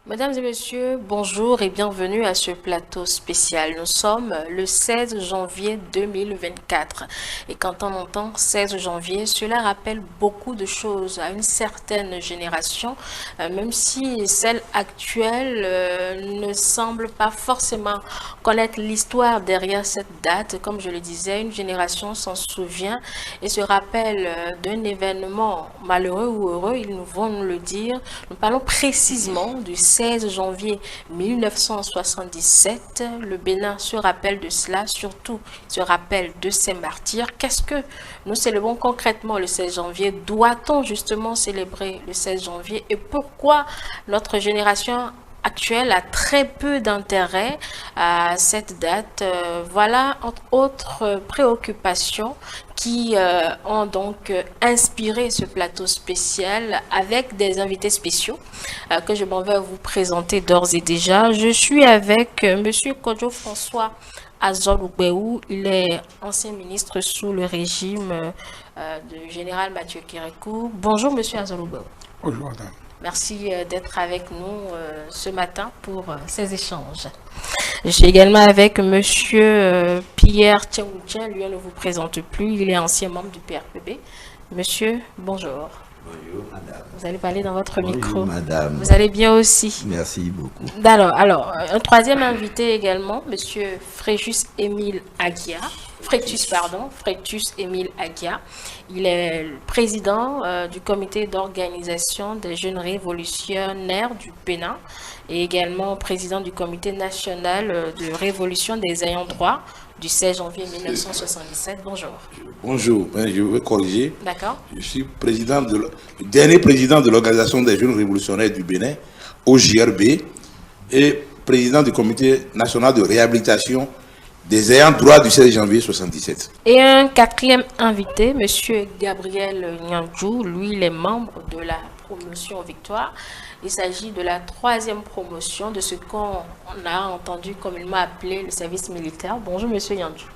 Mesdames et messieurs, bonjour et bienvenue à ce plateau spécial. Nous sommes le 16 janvier 2024 et quand on entend 16 janvier, cela rappelle beaucoup de choses à une certaine génération, même si celle actuelle ne semble pas forcément connaître l'histoire derrière cette date. Comme je le disais, une génération s'en souvient et se rappelle d'un événement malheureux ou heureux, ils nous vont nous le dire. Nous parlons précisément du 16 janvier 1977. Le Bénin se rappelle de cela, surtout se rappelle de ses martyrs. Qu'est-ce que nous célébrons concrètement le 16 janvier? Doit-on justement célébrer le 16 janvier? Et pourquoi notre génération actuelle a très peu d'intérêt à cette date? Voilà, entre autres préoccupations qui ont donc inspiré ce plateau spécial avec des invités spéciaux que je m'en vais vous présenter d'ores et déjà. Je suis avec Monsieur Kodjo François Azoloubeou. Il est ancien ministre sous le régime du général Mathieu Kérékou. Bonjour Monsieur Azoloubeou. Bonjour madame. Merci d'être avec nous ce matin pour ces échanges. Je suis également avec Monsieur Pierre Tchaoutchen. Lui, on ne vous présente plus. Il est ancien membre du PRPB. Monsieur, bonjour. Bonjour madame. Vous allez parler dans votre Bonjour micro. madame. Vous allez bien aussi. Merci beaucoup. Alors, un troisième invité également, Monsieur Fréjus Émile Aguia. Frétus Émile Aguia. Il est le président du comité d'organisation des jeunes révolutionnaires du Bénin et également président du comité national de révolution des ayants droit du 16 janvier 1977. Bonjour. Bonjour, je veux corriger. D'accord. Je suis le dernier président de l'Organisation des jeunes révolutionnaires du Bénin, OJRB, et président du comité national de réhabilitation des ayants droit du 16 janvier 1977. Et un quatrième invité, Monsieur Gabriel Nyandjou. Lui, il est membre de la promotion Victoire. Il s'agit de la troisième promotion de ce qu'on a entendu communément appeler le service militaire. Bonjour Monsieur Nyandjou.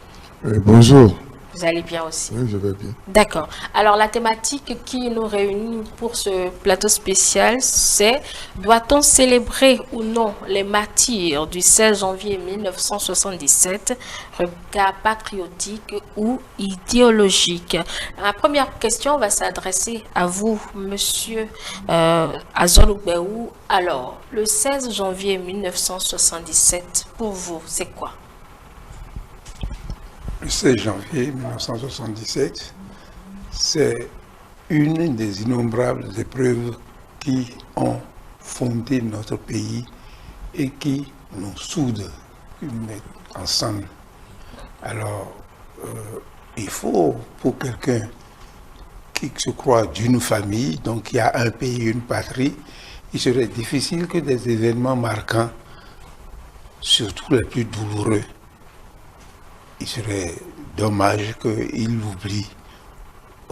Bonjour. Vous allez bien aussi? Oui, je vais bien. D'accord. Alors, la thématique qui nous réunit pour ce plateau spécial, c'est: doit-on célébrer ou non les martyrs du 16 janvier 1977, regard patriotique ou idéologique? La première question va s'adresser à vous, Monsieur Azoloubeou. Alors, le 16 janvier 1977, pour vous, c'est quoi? Le 16 janvier 1977, c'est une des innombrables épreuves qui ont fondé notre pays et qui nous soudent, qui nous mettent ensemble. Alors, il faut, pour quelqu'un qui se croit d'une famille, donc qui a un pays, une patrie, il serait difficile que des événements marquants, surtout les plus douloureux, il serait dommage qu'il l'oublie,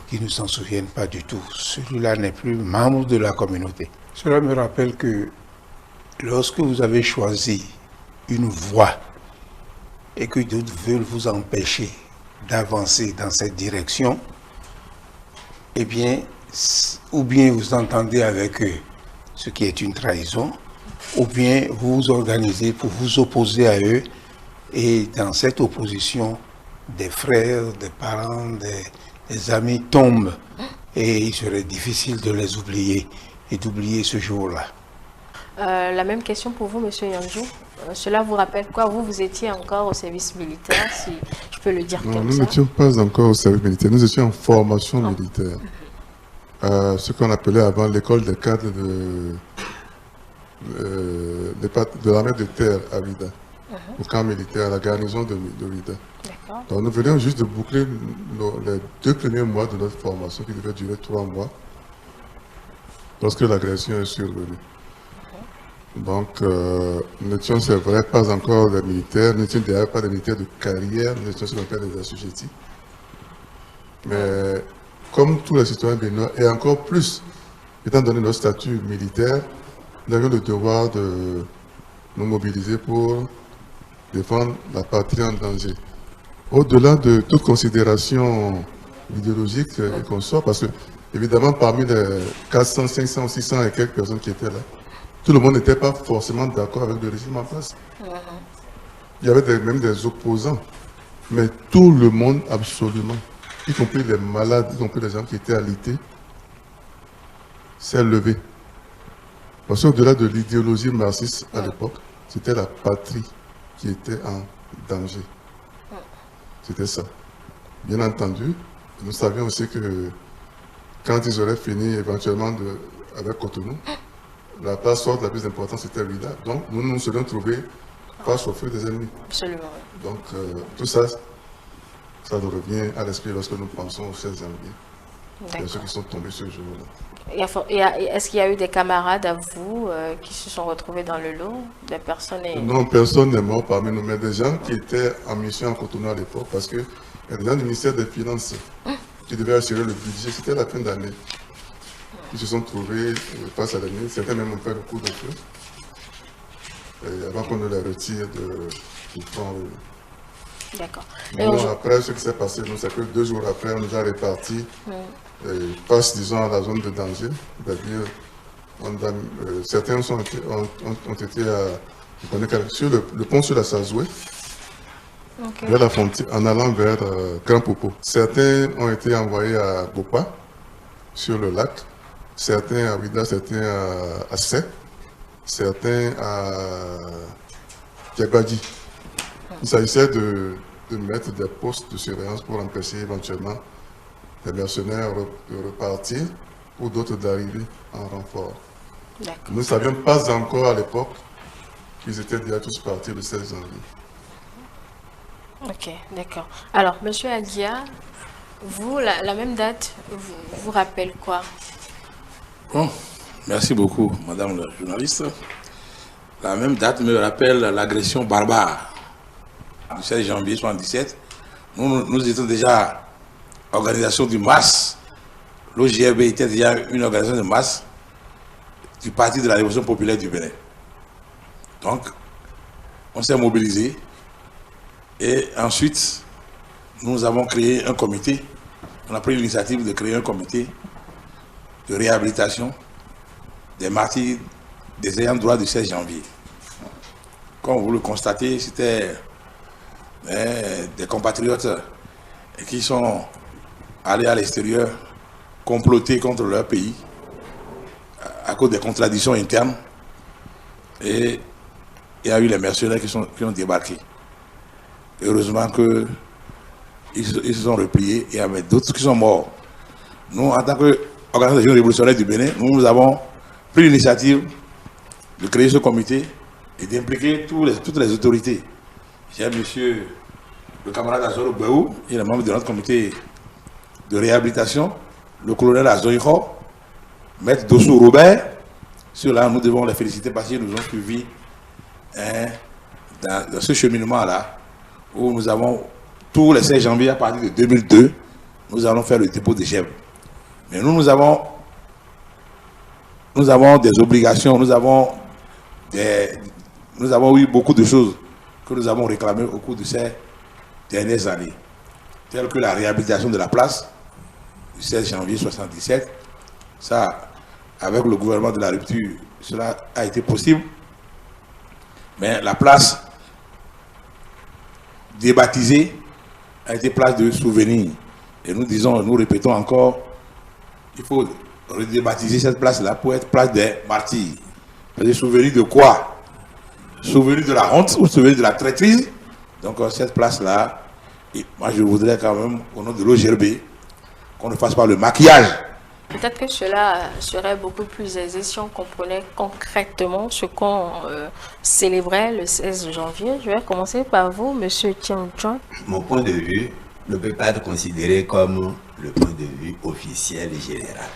qu'il ne s'en souvienne pas du tout. Celui-là n'est plus membre de la communauté. Cela me rappelle que lorsque vous avez choisi une voie et que d'autres veulent vous empêcher d'avancer dans cette direction, eh bien, ou bien vous entendez avec eux, ce qui est une trahison, ou bien vous vous organisez pour vous opposer à eux. Et dans cette opposition, des frères, des parents, des amis tombent. Et il serait difficile de les oublier et d'oublier ce jour-là. La même question pour vous, Monsieur Nyandjou. Cela vous rappelle quoi? Vous étiez encore au service militaire, si je peux le dire Non, comme nous ça. n'étions pas encore au service militaire, nous étions en formation militaire. Ce qu'on appelait avant l'école des cadres de l'armée de terre à Vida. Au camp militaire, à la garnison de Vida. Donc nous venions juste de boucler les 2 premiers mois de notre formation qui devait durer 3 mois lorsque l'agression est survenue. Donc nous n'étions, c'est vrai, pas encore des militaires, nous n'étions d'ailleurs pas des militaires de carrière, nous étions ce qu'on appelle des assujettis. Mais comme tous les citoyens béninois, et encore plus, étant donné notre statut militaire, nous avions le devoir de nous mobiliser pour défendre la patrie en danger. Au-delà de toute considération idéologique et qu'on soit, parce que évidemment parmi les 400, 500, 600 et quelques personnes qui étaient là, tout le monde n'était pas forcément d'accord avec le régime en place. Il y avait même des opposants. Mais tout le monde, absolument, y compris les malades, y compris les gens qui étaient alités, s'est levé. Parce qu'au-delà de l'idéologie marxiste à l'époque, c'était la patrie qui était en danger. C'était ça. Bien entendu, nous savions aussi que quand ils auraient fini éventuellement avec Cotonou, la place forte la plus importante c'était Ouida. Donc nous nous serions trouvés face au feu des ennemis. Absolument. Donc tout ça, ça nous revient à l'esprit lorsque nous pensons aux 16 janvier. Et ceux qui sont tombés ce jour-là. Est-ce qu'il y a eu des camarades à vous qui se sont retrouvés dans le lot, des personnes Non, personne n'est mort parmi nous, mais des gens qui étaient en mission à Cotonou à l'époque, parce qu'il y a des gens du ministère des Finances qui devaient assurer le budget, c'était la fin d'année. Ils se sont trouvés face à l'ennemi, certains même ont fait le coup de feu, avant qu'on ne les retire du front. D'accord. Bon, après, ce qui s'est passé, c'est que 2 jours après, on nous a répartis face, disons, à la zone de danger. C'est-à-dire, certains ont été sur le pont sur la Sazoué, vers la frontière, en allant vers Grand Popo. Certains ont été envoyés à Bopa, sur le lac, certains à Ouida, certains à Sé, certains à Diabadji. Il s'agissait de mettre des postes de surveillance pour empêcher éventuellement les mercenaires de repartir ou d'autres d'arriver en renfort. Nous ne savions pas encore à l'époque qu'ils étaient déjà tous partis le 16 janvier. Ok, d'accord. Alors, monsieur Adia, vous, la même date, vous rappelle quoi? Bon, merci beaucoup, madame la journaliste. La même date me rappelle l'agression barbare du 16 janvier 1977. Nous étions déjà organisation du MAS. L'OGRB était déjà une organisation de masse du Parti de la Révolution populaire du Bénin. Donc, on s'est mobilisé et ensuite, nous avons créé un comité. On a pris l'initiative de créer un comité de réhabilitation des martyrs des ayants droit du 16 janvier. Comme vous le constatez, c'était des compatriotes qui sont allés à l'extérieur comploter contre leur pays à cause des contradictions internes, et il y a eu les mercenaires qui ont débarqué. Heureusement qu'ils se sont repliés et il y avait d'autres qui sont morts. Nous, en tant qu'organisation révolutionnaire du Bénin, nous avons pris l'initiative de créer ce comité et d'impliquer toutes les autorités. J'ai monsieur le camarade Azoro Béou, il est membre de notre comité de réhabilitation, le colonel Azoïro, maître Dossou Robert. Ceux-là, nous devons les féliciter parce qu'ils nous ont suivis dans ce cheminement-là, où nous avons, tous les 16 janvier, à partir de 2002, nous allons faire le dépôt des gemmes. Mais nous avons des obligations, nous avons eu beaucoup de choses que nous avons réclamées au cours de ces dernières années, telles que la réhabilitation de la place du 16 janvier 1977. Ça, avec le gouvernement de la rupture, cela a été possible. Mais la place débaptisée a été place de souvenir. Et nous répétons encore, il faut redébaptiser cette place-là pour être place des martyrs. Des souvenirs de quoi? Souvenir de la honte ou souvenir de la traîtrise? Donc cette place-là, moi je voudrais quand même, au nom de l'OGRB, qu'on ne fasse pas le maquillage. Peut-être que cela serait beaucoup plus aisé si on comprenait concrètement ce qu'on célébrait le 16 janvier. Je vais commencer par vous, monsieur Tian John. Mon point de vue ne peut pas être considéré comme le point de vue officiel et général.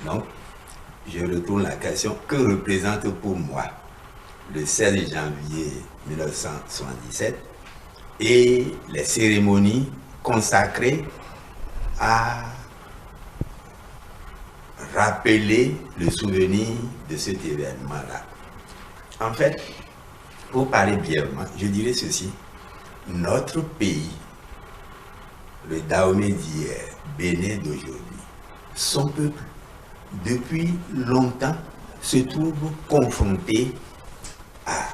Donc, je retourne la question, que représente pour moi le 16 janvier 1977 et les cérémonies consacrées à rappeler le souvenir de cet événement-là. En fait, pour parler brièvement, je dirais ceci. Notre pays, le Dahomey d'hier, Bénin d'aujourd'hui, son peuple, depuis longtemps, se trouve confronté à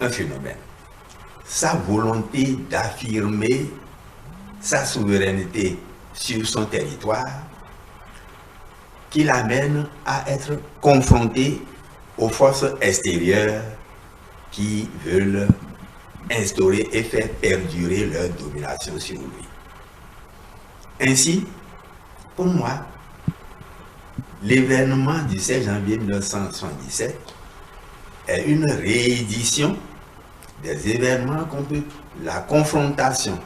un phénomène. Sa volonté d'affirmer sa souveraineté sur son territoire qui l'amène à être confronté aux forces extérieures qui veulent instaurer et faire perdurer leur domination sur lui. Ainsi, pour moi, l'événement du 16 janvier 1977 est une réédition des événements contre la confrontation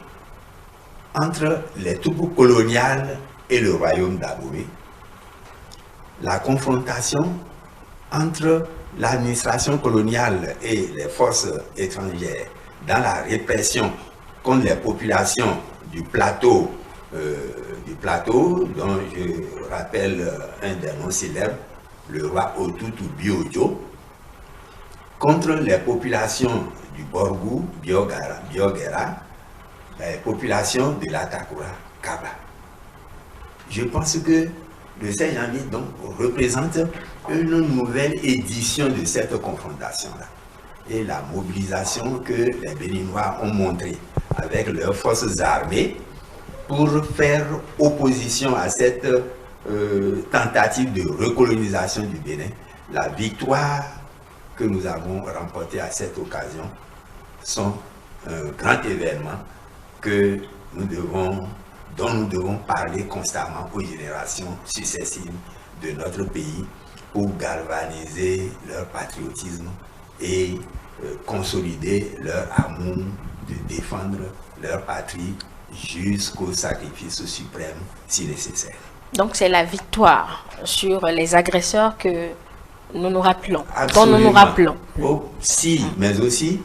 entre les troupes coloniales et le royaume d'Abomey, la confrontation entre l'administration coloniale et les forces étrangères dans la répression contre les populations du plateau, dont je rappelle un des noms célèbres, le roi Otutu Biojo, contre les populations du Borgou, Biogera, les populations de l'Atakura, Kaba. Je pense que le 16 janvier donc représente une nouvelle édition de cette confrontation-là. Et la mobilisation que les Béninois ont montrée avec leurs forces armées pour faire opposition à cette tentative de recolonisation du Bénin, la victoire que nous avons remportée à cette occasion sont un grand événement dont nous devons parler constamment aux générations successives de notre pays pour galvaniser leur patriotisme et consolider leur amour de défendre leur patrie jusqu'au sacrifice suprême si nécessaire. Donc c'est la victoire sur les agresseurs que nous nous rappelons, Absolument. dont nous nous rappelons. Aussi, mais aussi,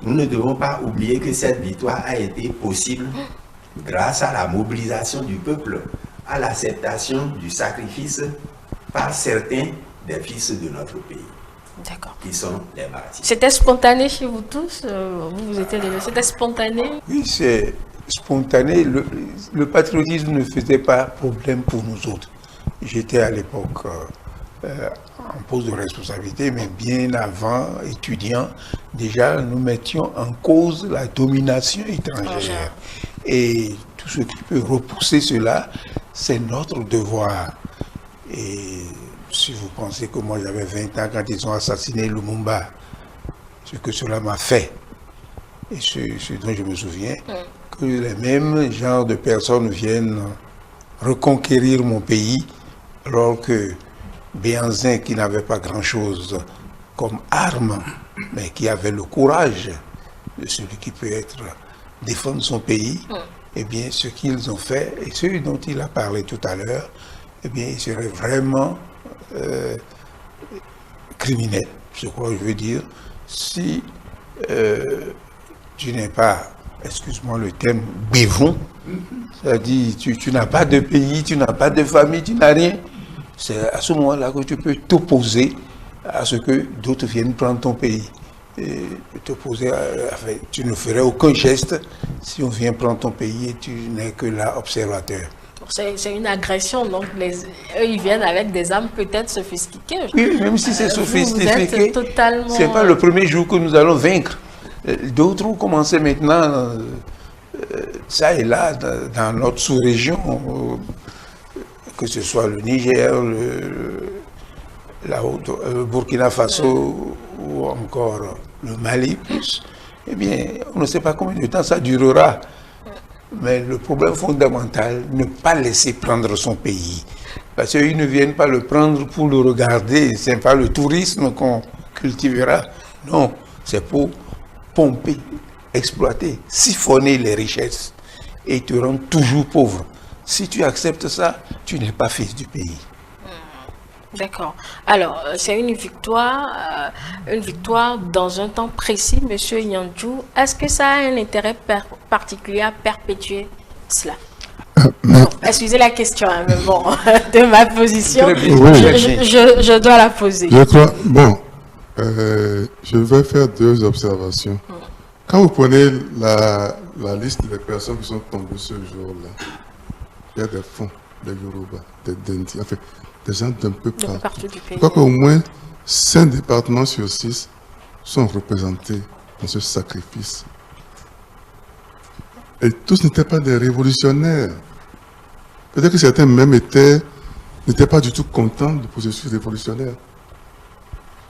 nous ne devons pas oublier que cette victoire a été possible grâce à la mobilisation du peuple, à l'acceptation du sacrifice par certains des fils de notre pays. D'accord. Qui sont les martyrs. C'était spontané chez vous tous? Vous étiez c'était spontané? Oui, c'est spontané. Le patriotisme ne faisait pas problème pour nous autres. J'étais à l'époque en poste de responsabilité, mais bien avant, étudiant, déjà nous mettions en cause la domination étrangère. Et tout ce qui peut repousser cela, c'est notre devoir. Et si vous pensez que moi j'avais 20 ans quand ils ont assassiné Lumumba, ce que cela m'a fait, et ce dont je me souviens, que les mêmes genres de personnes viennent reconquérir mon pays, alors que Béhanzin, qui n'avait pas grand-chose comme arme, mais qui avait le courage de celui qui peut défendre son pays, eh bien, ce qu'ils ont fait, et ce dont il a parlé tout à l'heure, eh bien, il serait vraiment criminel, je crois que je veux dire, si tu n'es pas, excuse-moi le terme, bévon, c'est-à-dire tu n'as pas de pays, tu n'as pas de famille, tu n'as rien. C'est à ce moment-là que tu peux t'opposer à ce que d'autres viennent prendre ton pays. Et t'opposer, tu ne ferais aucun geste si on vient prendre ton pays et tu n'es que là observateur. C'est une agression, donc eux ils viennent avec des armes peut-être sophistiquées. Oui, même si c'est sophistiqué, totalement... c'est pas le premier jour que nous allons vaincre. D'autres ont commencé maintenant, ça et là, dans notre sous-région, que ce soit le Niger, le Burkina Faso ou encore le Mali, eh bien, on ne sait pas combien de temps ça durera. Mais le problème fondamental, ne pas laisser prendre son pays. Parce qu'ils ne viennent pas le prendre pour le regarder, ce n'est pas le tourisme qu'on cultivera. Non, c'est pour pomper, exploiter, siphonner les richesses et te rendre toujours pauvre. Si tu acceptes ça, tu n'es pas fils du pays. D'accord. Alors, c'est une victoire dans un temps précis, Monsieur Yandjou. Est-ce que ça a un intérêt particulier à perpétuer cela? Bon, excusez la question, hein, mais bon, de ma position, je dois la poser. Je crois, bon, je vais faire deux observations. Quand vous prenez la liste des personnes qui sont tombées ce jour-là, il y a des fonds, des Yoruba, des Dendi, enfin, des gens d'un peu partout. Partout du pays. Je crois qu'au moins 5 départements sur 6 sont représentés dans ce sacrifice. Et tous n'étaient pas des révolutionnaires. Peut-être que certains même n'étaient pas du tout contents du processus révolutionnaire.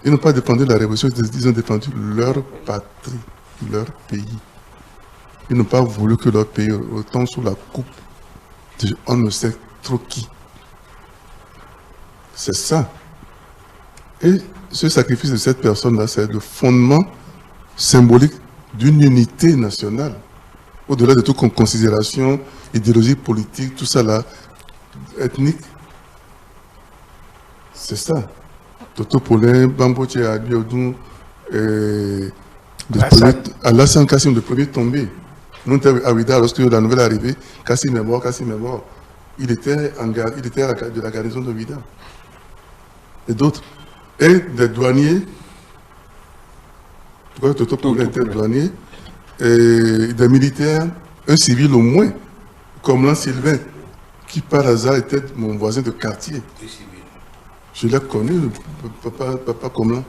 Ils n'ont pas défendu la révolution, ils ont défendu leur patrie, leur pays. Ils n'ont pas voulu que leur pays retombe sous la coupe de on ne sait trop qui. C'est ça. Et ce sacrifice de cette personne-là, c'est le fondement symbolique d'une unité nationale. Au-delà de toute considération idéologique, politique, tout ça là, ethnique. C'est ça. Toto Paulin, Bamboche, Abiodun, Alassane Kassim, le premier tombé. Nous étions à Ouida lorsque la nouvelle est arrivée. Kassim est mort. Il était de la garnison de Ouida. Et d'autres. Et des douaniers. Pourquoi Toto Paulin était douanier? Et des militaires, un civil au moins, comme l'an Sylvain, qui par hasard était mon voisin de quartier. Je l'ai connu, papa Comlan.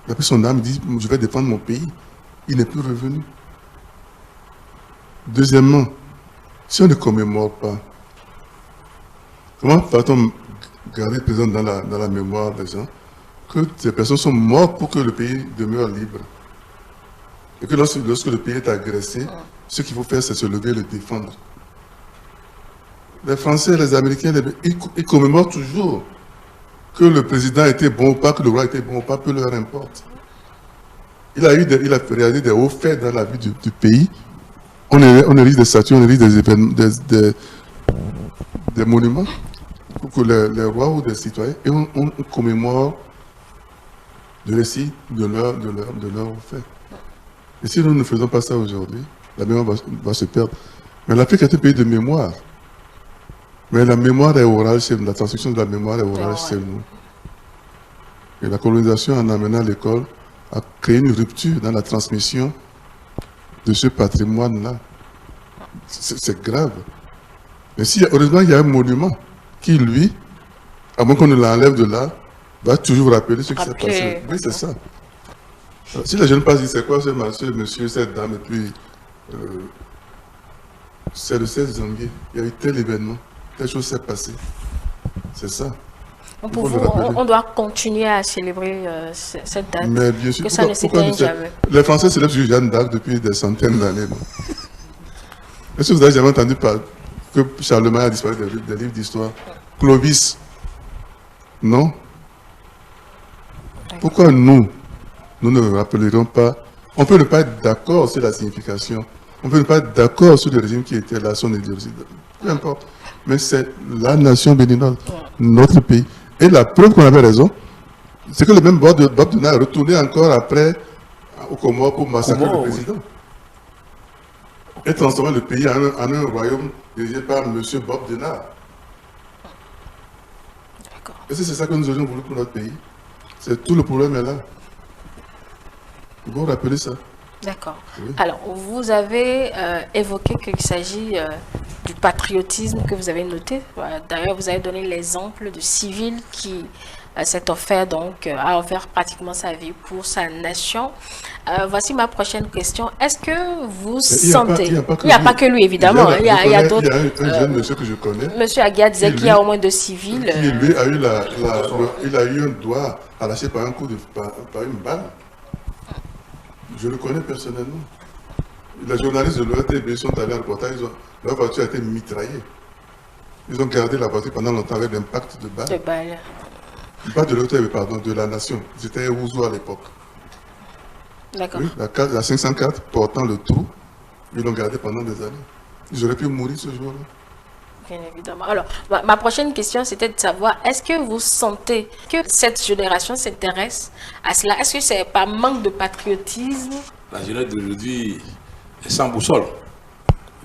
Il a pris son âme, il dit, je vais défendre mon pays. Il n'est plus revenu. Deuxièmement, si on ne commémore pas, comment va-t-on garder présent dans la mémoire des gens que ces personnes sont mortes pour que le pays demeure libre? Et que lorsque le pays est agressé, ce qu'il faut faire, c'est se lever et le défendre. Les Français, les Américains, ils commémorent toujours que le président était bon ou pas, que le roi était bon ou pas, peu leur importe. Il a réalisé des hauts faits dans la vie du pays. On érige des statues, on érige des événements, des monuments pour que les rois ou des citoyens, et on commémore le récit de leurs hauts faits. Et si nous ne faisons pas ça aujourd'hui, la mémoire va se perdre. Mais l'Afrique est un pays de mémoire. Mais la mémoire est orale chez nous, la transmission de la mémoire est orale chez nous. Et la colonisation, en amenant l'école, a créé une rupture dans la transmission de ce patrimoine-là. C'est grave. Mais si, heureusement, il y a un monument qui, lui, à moins qu'on ne l'enlève de là, va toujours rappeler ce qui s'est passé. Oui, c'est ça. Alors, si les jeunes passent, c'est quoi ce monsieur, cette dame, et puis c'est le 16 janvier, il y a eu tel événement, telle chose s'est passée. C'est ça. On doit continuer à célébrer cette date. Mais bien sûr, que ça ne s'éteigne jamais. Les Français célèbrent Jeanne d'Arc depuis des centaines d'années. Est-ce que vous avez jamais entendu parler que Charlemagne a disparu des livres d'histoire? Clovis? Non? Pourquoi nous ne rappellerons pas? On peut ne pas être d'accord sur la signification. On peut ne pas être d'accord sur le régime qui était là, son idéologie. Peu importe. Mais c'est la nation béninoise, notre pays. Et la preuve qu'on avait raison, c'est que le même Bob Denard est retourné encore après au Comores pour massacrer le président. Et transformer le pays en un royaume dirigé par M. Bob Denard. Et c'est ça que nous aurions voulu pour notre pays. C'est tout le problème est là. Il faut rappeler ça. D'accord. Oui. Alors, vous avez évoqué qu'il s'agit du patriotisme que vous avez noté. D'ailleurs, vous avez donné l'exemple de civil qui s'est offert, donc, a offert pratiquement sa vie pour sa nation. Voici ma prochaine question. Est-ce que vous sentez... Il n'y a pas que lui, évidemment. Il y a d'autres... Il y a un jeune monsieur que je connais. Monsieur Aguiar disait qu'il y a au moins 2 civils. Qui, lui, a eu un doigt arraché par par une balle. Je le connais personnellement. Les journalistes de l'ORTB sont allés en reportage, leur voiture a été mitraillée. Ils ont gardé la voiture pendant longtemps avec l'impact de balles. Pas de l'ORTB, pardon, de la nation. C'était Ouzo à l'époque. D'accord. Oui, la 504 portant le trou, ils l'ont gardé pendant des années. Ils auraient pu mourir ce jour-là. Bien évidemment. Alors, ma prochaine question, c'était de savoir, est-ce que vous sentez que cette génération s'intéresse à cela? Est-ce que c'est par manque de patriotisme? La jeunesse d'aujourd'hui est sans boussole.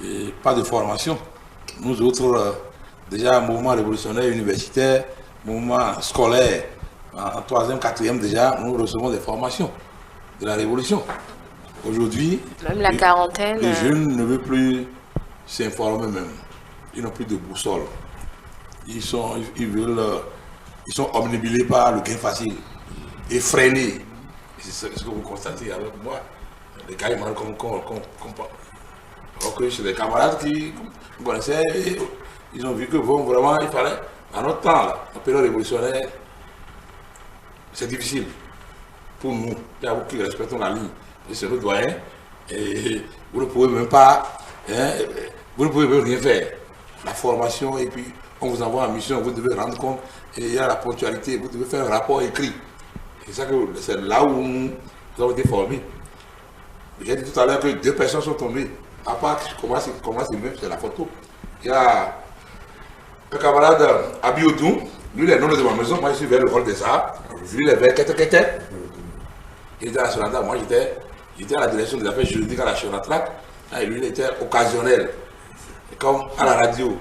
Et pas de formation. Nous autres, déjà, mouvement révolutionnaire universitaire, mouvement scolaire, en 3e, 4e déjà, nous recevons des formations de la révolution. Aujourd'hui, même la quarantaine, les jeunes ne veulent plus s'informer même. Ils n'ont plus de boussole. ils sont omnibulés par le gain facile, effrénés. C'est ce que vous constatez avec moi. Les gars, ils m'ont alors que c'est des camarades qui me connaissaient, ils ont vu que bon, vraiment, il fallait, à notre temps, là, en période révolutionnaire, c'est difficile pour nous, qui respectons la ligne. C'est notre doyen, et vous ne pouvez même pas, vous ne pouvez même rien faire. La formation, et puis on vous envoie en mission, vous devez rendre compte, et il y a la ponctualité, vous devez faire un rapport écrit. C'est là où nous avons été formés. J'ai dit tout à l'heure que 2 personnes sont tombées. À part comment c'est même, c'est la photo. Il y a un camarade Abiodou, lui il est non de ma maison, moi je suis vers le hall des arts, lui il est vers Kete. Il était à la Sonata, moi j'étais à la direction des affaires juridiques à la Sonatrac, et lui il était occasionnel. Et comme à la radio,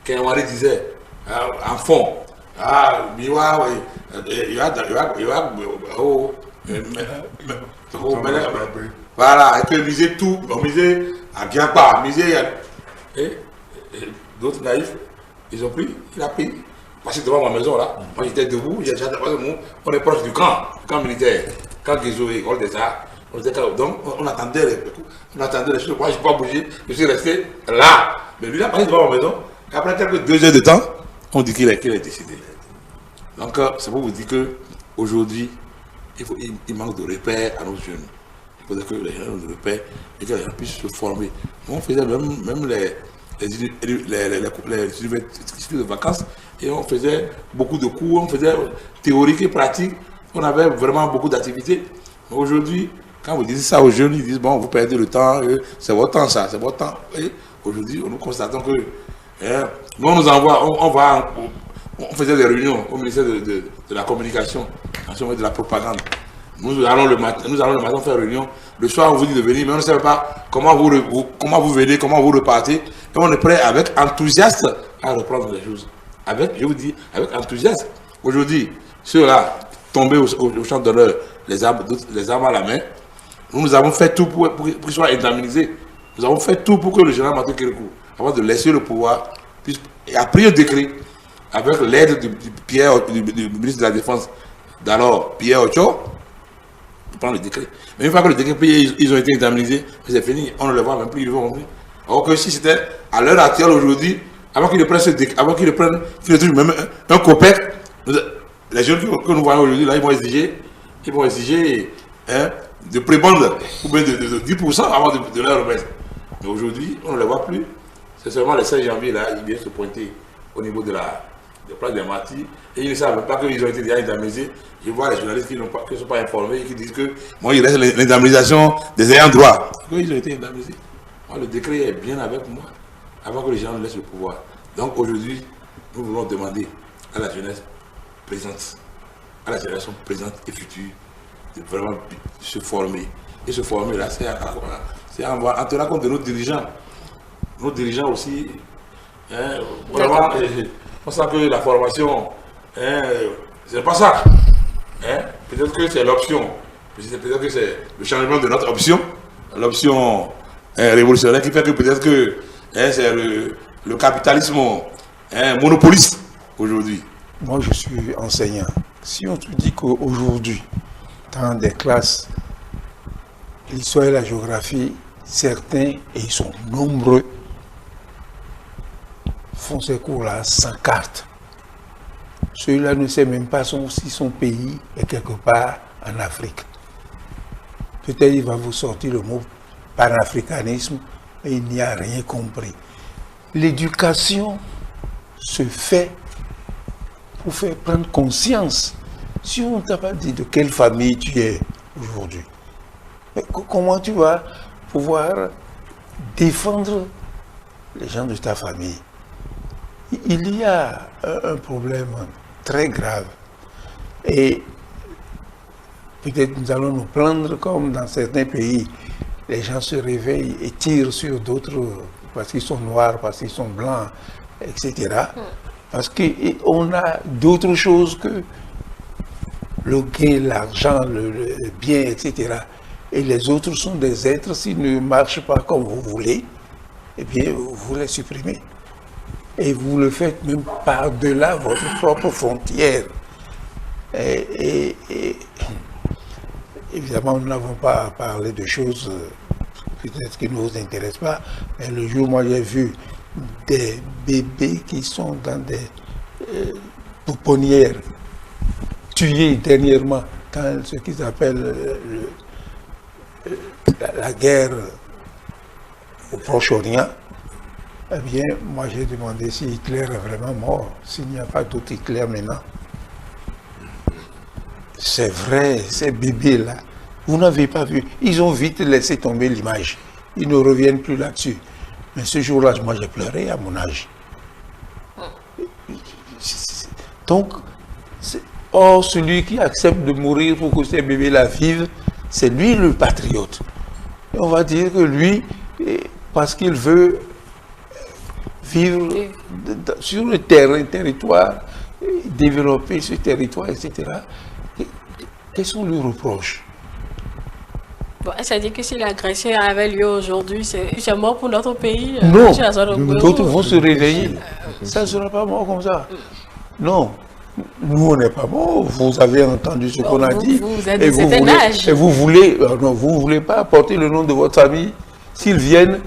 Kenwari disait, en fond, voilà, et puis miser tout, miser à Guiampa, miser et d'autres naïfs, ils ont pris, il a pris. Passé devant ma maison là, moi j'étais debout, on est proche du camp militaire, camp Guézoué, hall des arts, donc on attendait les choses, moi je n'ai pas bougé, je suis resté là. Mais lui il a passé devant ma maison, et après quelques 2 heures de temps, on dit qu'il est décédé. Donc c'est pour vous dire qu'aujourd'hui, il manque de repères à nos jeunes. Il faudrait que les gens aient de repères et que les gens puissent se former. On faisait même les universités de vacances et on faisait beaucoup de cours, on faisait théorique et pratique. On avait vraiment beaucoup d'activités. Mais aujourd'hui, quand vous dites ça aux jeunes, ils disent bon, vous perdez le temps, c'est votre temps ça, c'est votre temps. Et aujourd'hui, nous constatons que nous on nous envoie, on faisait des réunions au ministère de la communication, de la propagande. Nous allons le matin faire réunion. Le soir, on vous dit de venir, mais on ne sait pas comment vous venez, comment vous repartez. Et on est prêt avec enthousiasme à reprendre les choses. Je vous dis, avec enthousiasme. Aujourd'hui, ceux-là, tombés au champ d'honneur, les armes à la main, nous avons fait tout pour qu'ils soient indemnisés. Nous avons fait tout pour que le général Matou Kérékou, avant de laisser le pouvoir, a pris un décret avec l'aide du ministre de la Défense d'alors, Pierre Ocho, pour prendre le décret. Mais une fois que le décret payé, ils ont été indemnisés, c'est fini, on ne les voit même plus, ils ne vont plus. Alors que si c'était à l'heure actuelle aujourd'hui, avant qu'ils ne prennent ce décret, avant qu'ils ne prennent, qu'ils ne touchent même un copec, les jeunes que nous voyons aujourd'hui, là, ils vont exiger de prébande, ou bien de 10% avant de leur remettre. Mais aujourd'hui, on ne les voit plus. C'est seulement le 16 janvier, là, ils viennent se pointer au niveau de la place des Martyrs, et ils ne savent même pas qu'ils ont été déjà indemnisés. Je vois les journalistes qui ne sont pas informés et qui disent que moi, il reste l'indemnisation des ayants droit. Ils ont été indemnisés. Moi, le décret est bien avec moi, avant que les gens nous laissent le pouvoir. Donc aujourd'hui, nous voulons demander à la jeunesse présente, à la génération présente et future, de vraiment se former. Et se former là, c'est en tenant compte de nos dirigeants. Nos dirigeants aussi, vraiment, on sent que la formation, c'est pas ça. Peut-être que c'est l'option. Peut-être que c'est le changement de notre option, l'option révolutionnaire qui fait que peut-être que c'est le capitalisme monopoliste aujourd'hui. Moi, je suis enseignant. Si on te dit qu'aujourd'hui, dans des classes, l'histoire et la géographie, certains, et ils sont nombreux, font ces cours-là sans carte. Celui-là ne sait même pas si son pays est quelque part en Afrique. Peut-être il va vous sortir le mot panafricanisme, mais il n'y a rien compris. L'éducation se fait pour faire prendre conscience. Si on ne t'a pas dit de quelle famille tu es aujourd'hui, comment tu vas pouvoir défendre les gens de ta famille? Il y a un problème très grave. Et peut-être nous allons nous plaindre comme dans certains pays, les gens se réveillent et tirent sur d'autres parce qu'ils sont noirs, parce qu'ils sont blancs, etc. Parce qu'on a d'autres choses que le gain, l'argent, le bien, etc. Et les autres sont des êtres, s'ils ne marchent pas comme vous voulez, eh bien, vous les supprimez. Et vous le faites même par-delà votre propre frontière. Et évidemment, nous n'avons pas parlé de choses peut-être qui ne vous intéressent pas, mais le jour où moi j'ai vu des bébés qui sont dans des pouponnières, tués dernièrement dans ce qu'ils appellent la guerre au Proche-Orient, eh bien, moi j'ai demandé si Hitler est vraiment mort, s'il n'y a pas d'autre Hitler maintenant. C'est vrai, ces bébés-là, vous n'avez pas vu, ils ont vite laissé tomber l'image, ils ne reviennent plus là-dessus. Mais ce jour-là, moi j'ai pleuré à mon âge. Donc, or, celui qui accepte de mourir pour que ces bébés-là vivent, c'est lui le patriote. Et on va dire que lui, parce qu'il veut vivre sur le territoire, développer ce territoire, etc. Quels sont les reproches? Bon, ça dit que si l'agression avait lieu aujourd'hui, c'est mort pour notre pays. Non, d'autres vont se réveiller. Ça ne sera pas mort comme ça. Non. Nous, on n'est pas morts. Vous avez entendu ce qu'on a dit. Vous êtes de certain âge. Et vous voulez, non, vous ne voulez pas apporter le nom de votre famille. S'ils viennent,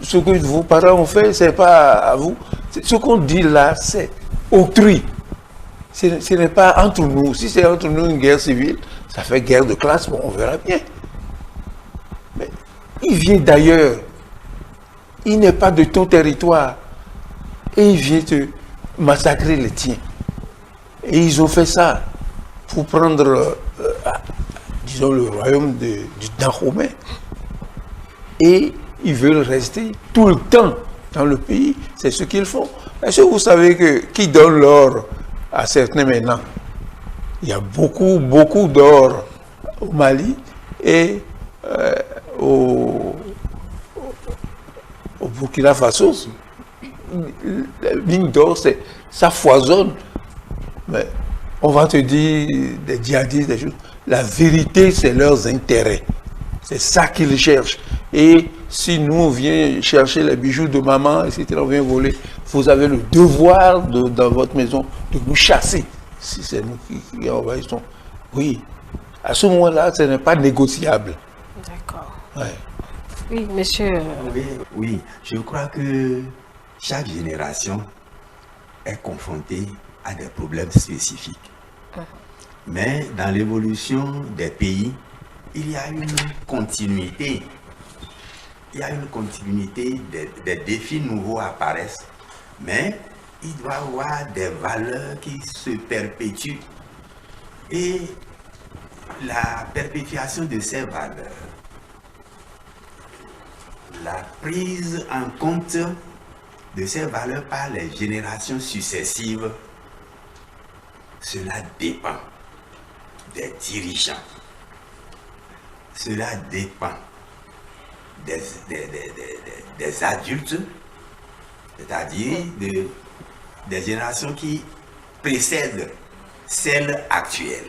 ce que vos parents ont fait, ce n'est pas à vous. Ce qu'on dit là, c'est autrui. Ce n'est pas entre nous. Si c'est entre nous une guerre civile, ça fait guerre de classe, bon, on verra bien. Mais il vient d'ailleurs. Il n'est pas de ton territoire. Et il vient te massacrer les tiens. Et ils ont fait ça pour prendre, disons, le royaume du Dahomey. Et ils veulent rester tout le temps dans le pays. C'est ce qu'ils font. Est-ce que vous savez qui donne l'or à certains maintenant? Il y a beaucoup, beaucoup d'or au Mali et au Burkina Faso. La mine d'or, ça foisonne. Mais on va te dire des djihadistes, des choses. La vérité, c'est leurs intérêts. C'est ça qu'ils cherchent. Et si nous, on vient chercher les bijoux de maman, etc., on vient voler, vous avez le devoir dans votre maison de nous chasser. Si c'est nous qui envahissons. Oui. À ce moment-là, ce n'est pas négociable. D'accord. Ouais. Oui, monsieur. Oui, je crois que chaque génération est confrontée à des problèmes spécifiques. Mais dans l'évolution des pays, il y a une continuité. Il y a une continuité, des défis nouveaux apparaissent, mais il doit y avoir des valeurs qui se perpétuent. Et la perpétuation de ces valeurs, la prise en compte de ces valeurs par les générations successives, cela dépend des dirigeants. Cela dépend des adultes, c'est-à-dire des générations qui précèdent celles actuelles.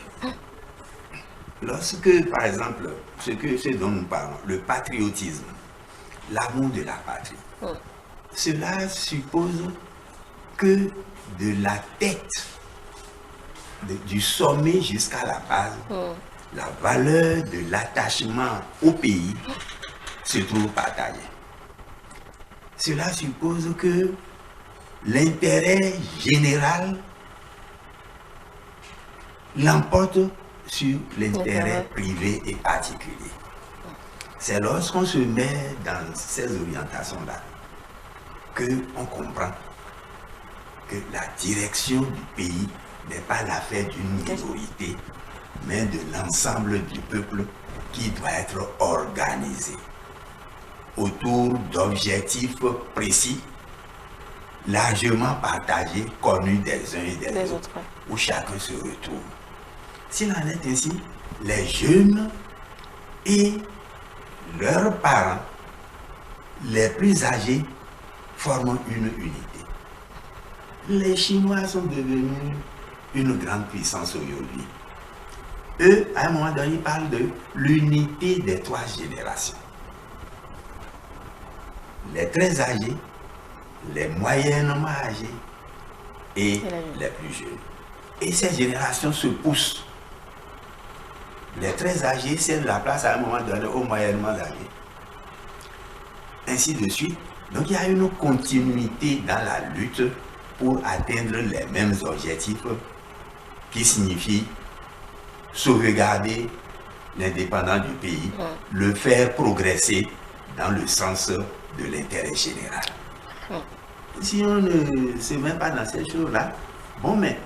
Lorsque, par exemple, ce dont nous parlons, le patriotisme, l'amour de la patrie, cela suppose que de la tête, du sommet jusqu'à la base, la valeur de l'attachement au pays se trouve partagée. Cela suppose que l'intérêt général l'emporte sur l'intérêt privé et particulier. C'est lorsqu'on se met dans ces orientations-là qu'on comprend que la direction du pays n'est pas l'affaire d'une minorité, mais de l'ensemble du peuple qui doit être organisé autour d'objectifs précis, largement partagés, connus des uns et des autres, où chacun se retrouve. S'il en est ainsi, les jeunes et leurs parents, les plus âgés, forment une unité. Les Chinois sont devenus une grande puissance aujourd'hui. Eux, à un moment donné, ils parlent de l'unité des 3 générations. Les très âgés, les moyennement âgés et les plus jeunes. Et ces générations se poussent. Les très âgés cèdent la place à un moment donné aux moyennement âgés. Ainsi de suite. Donc il y a une continuité dans la lutte pour atteindre les mêmes objectifs qui signifient sauvegarder l'indépendance du pays, le faire progresser dans le sens de l'intérêt général. Si on ne se met pas dans ces choses-là, bon, mais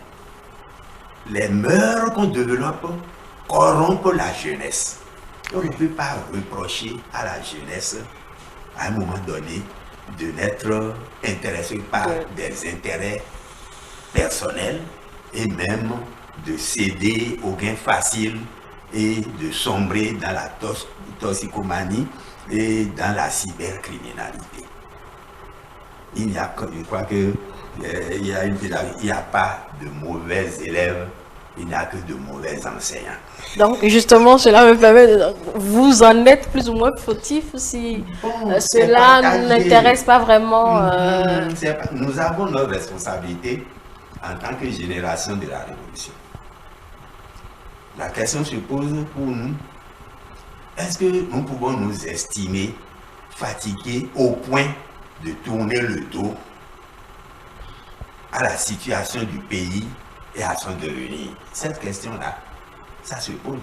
les mœurs qu'on développe corrompent la jeunesse. On ne peut pas reprocher à la jeunesse, à un moment donné, de n'être intéressé par des intérêts personnels et même de céder aux gains faciles et de sombrer dans la toxicomanie et dans la cybercriminalité. Il y a, je crois que il n'y a pas de mauvais élèves, il n'y a que de mauvais enseignants. Donc justement, cela me permet de... Vous en êtes plus ou moins fautif si cela n'intéresse pas vraiment... Nous avons notre responsabilité en tant que génération de la Révolution. La question se pose pour nous, est-ce que nous pouvons nous estimer fatigués au point de tourner le dos à la situation du pays et à son devenir? Cette question-là, ça se pose.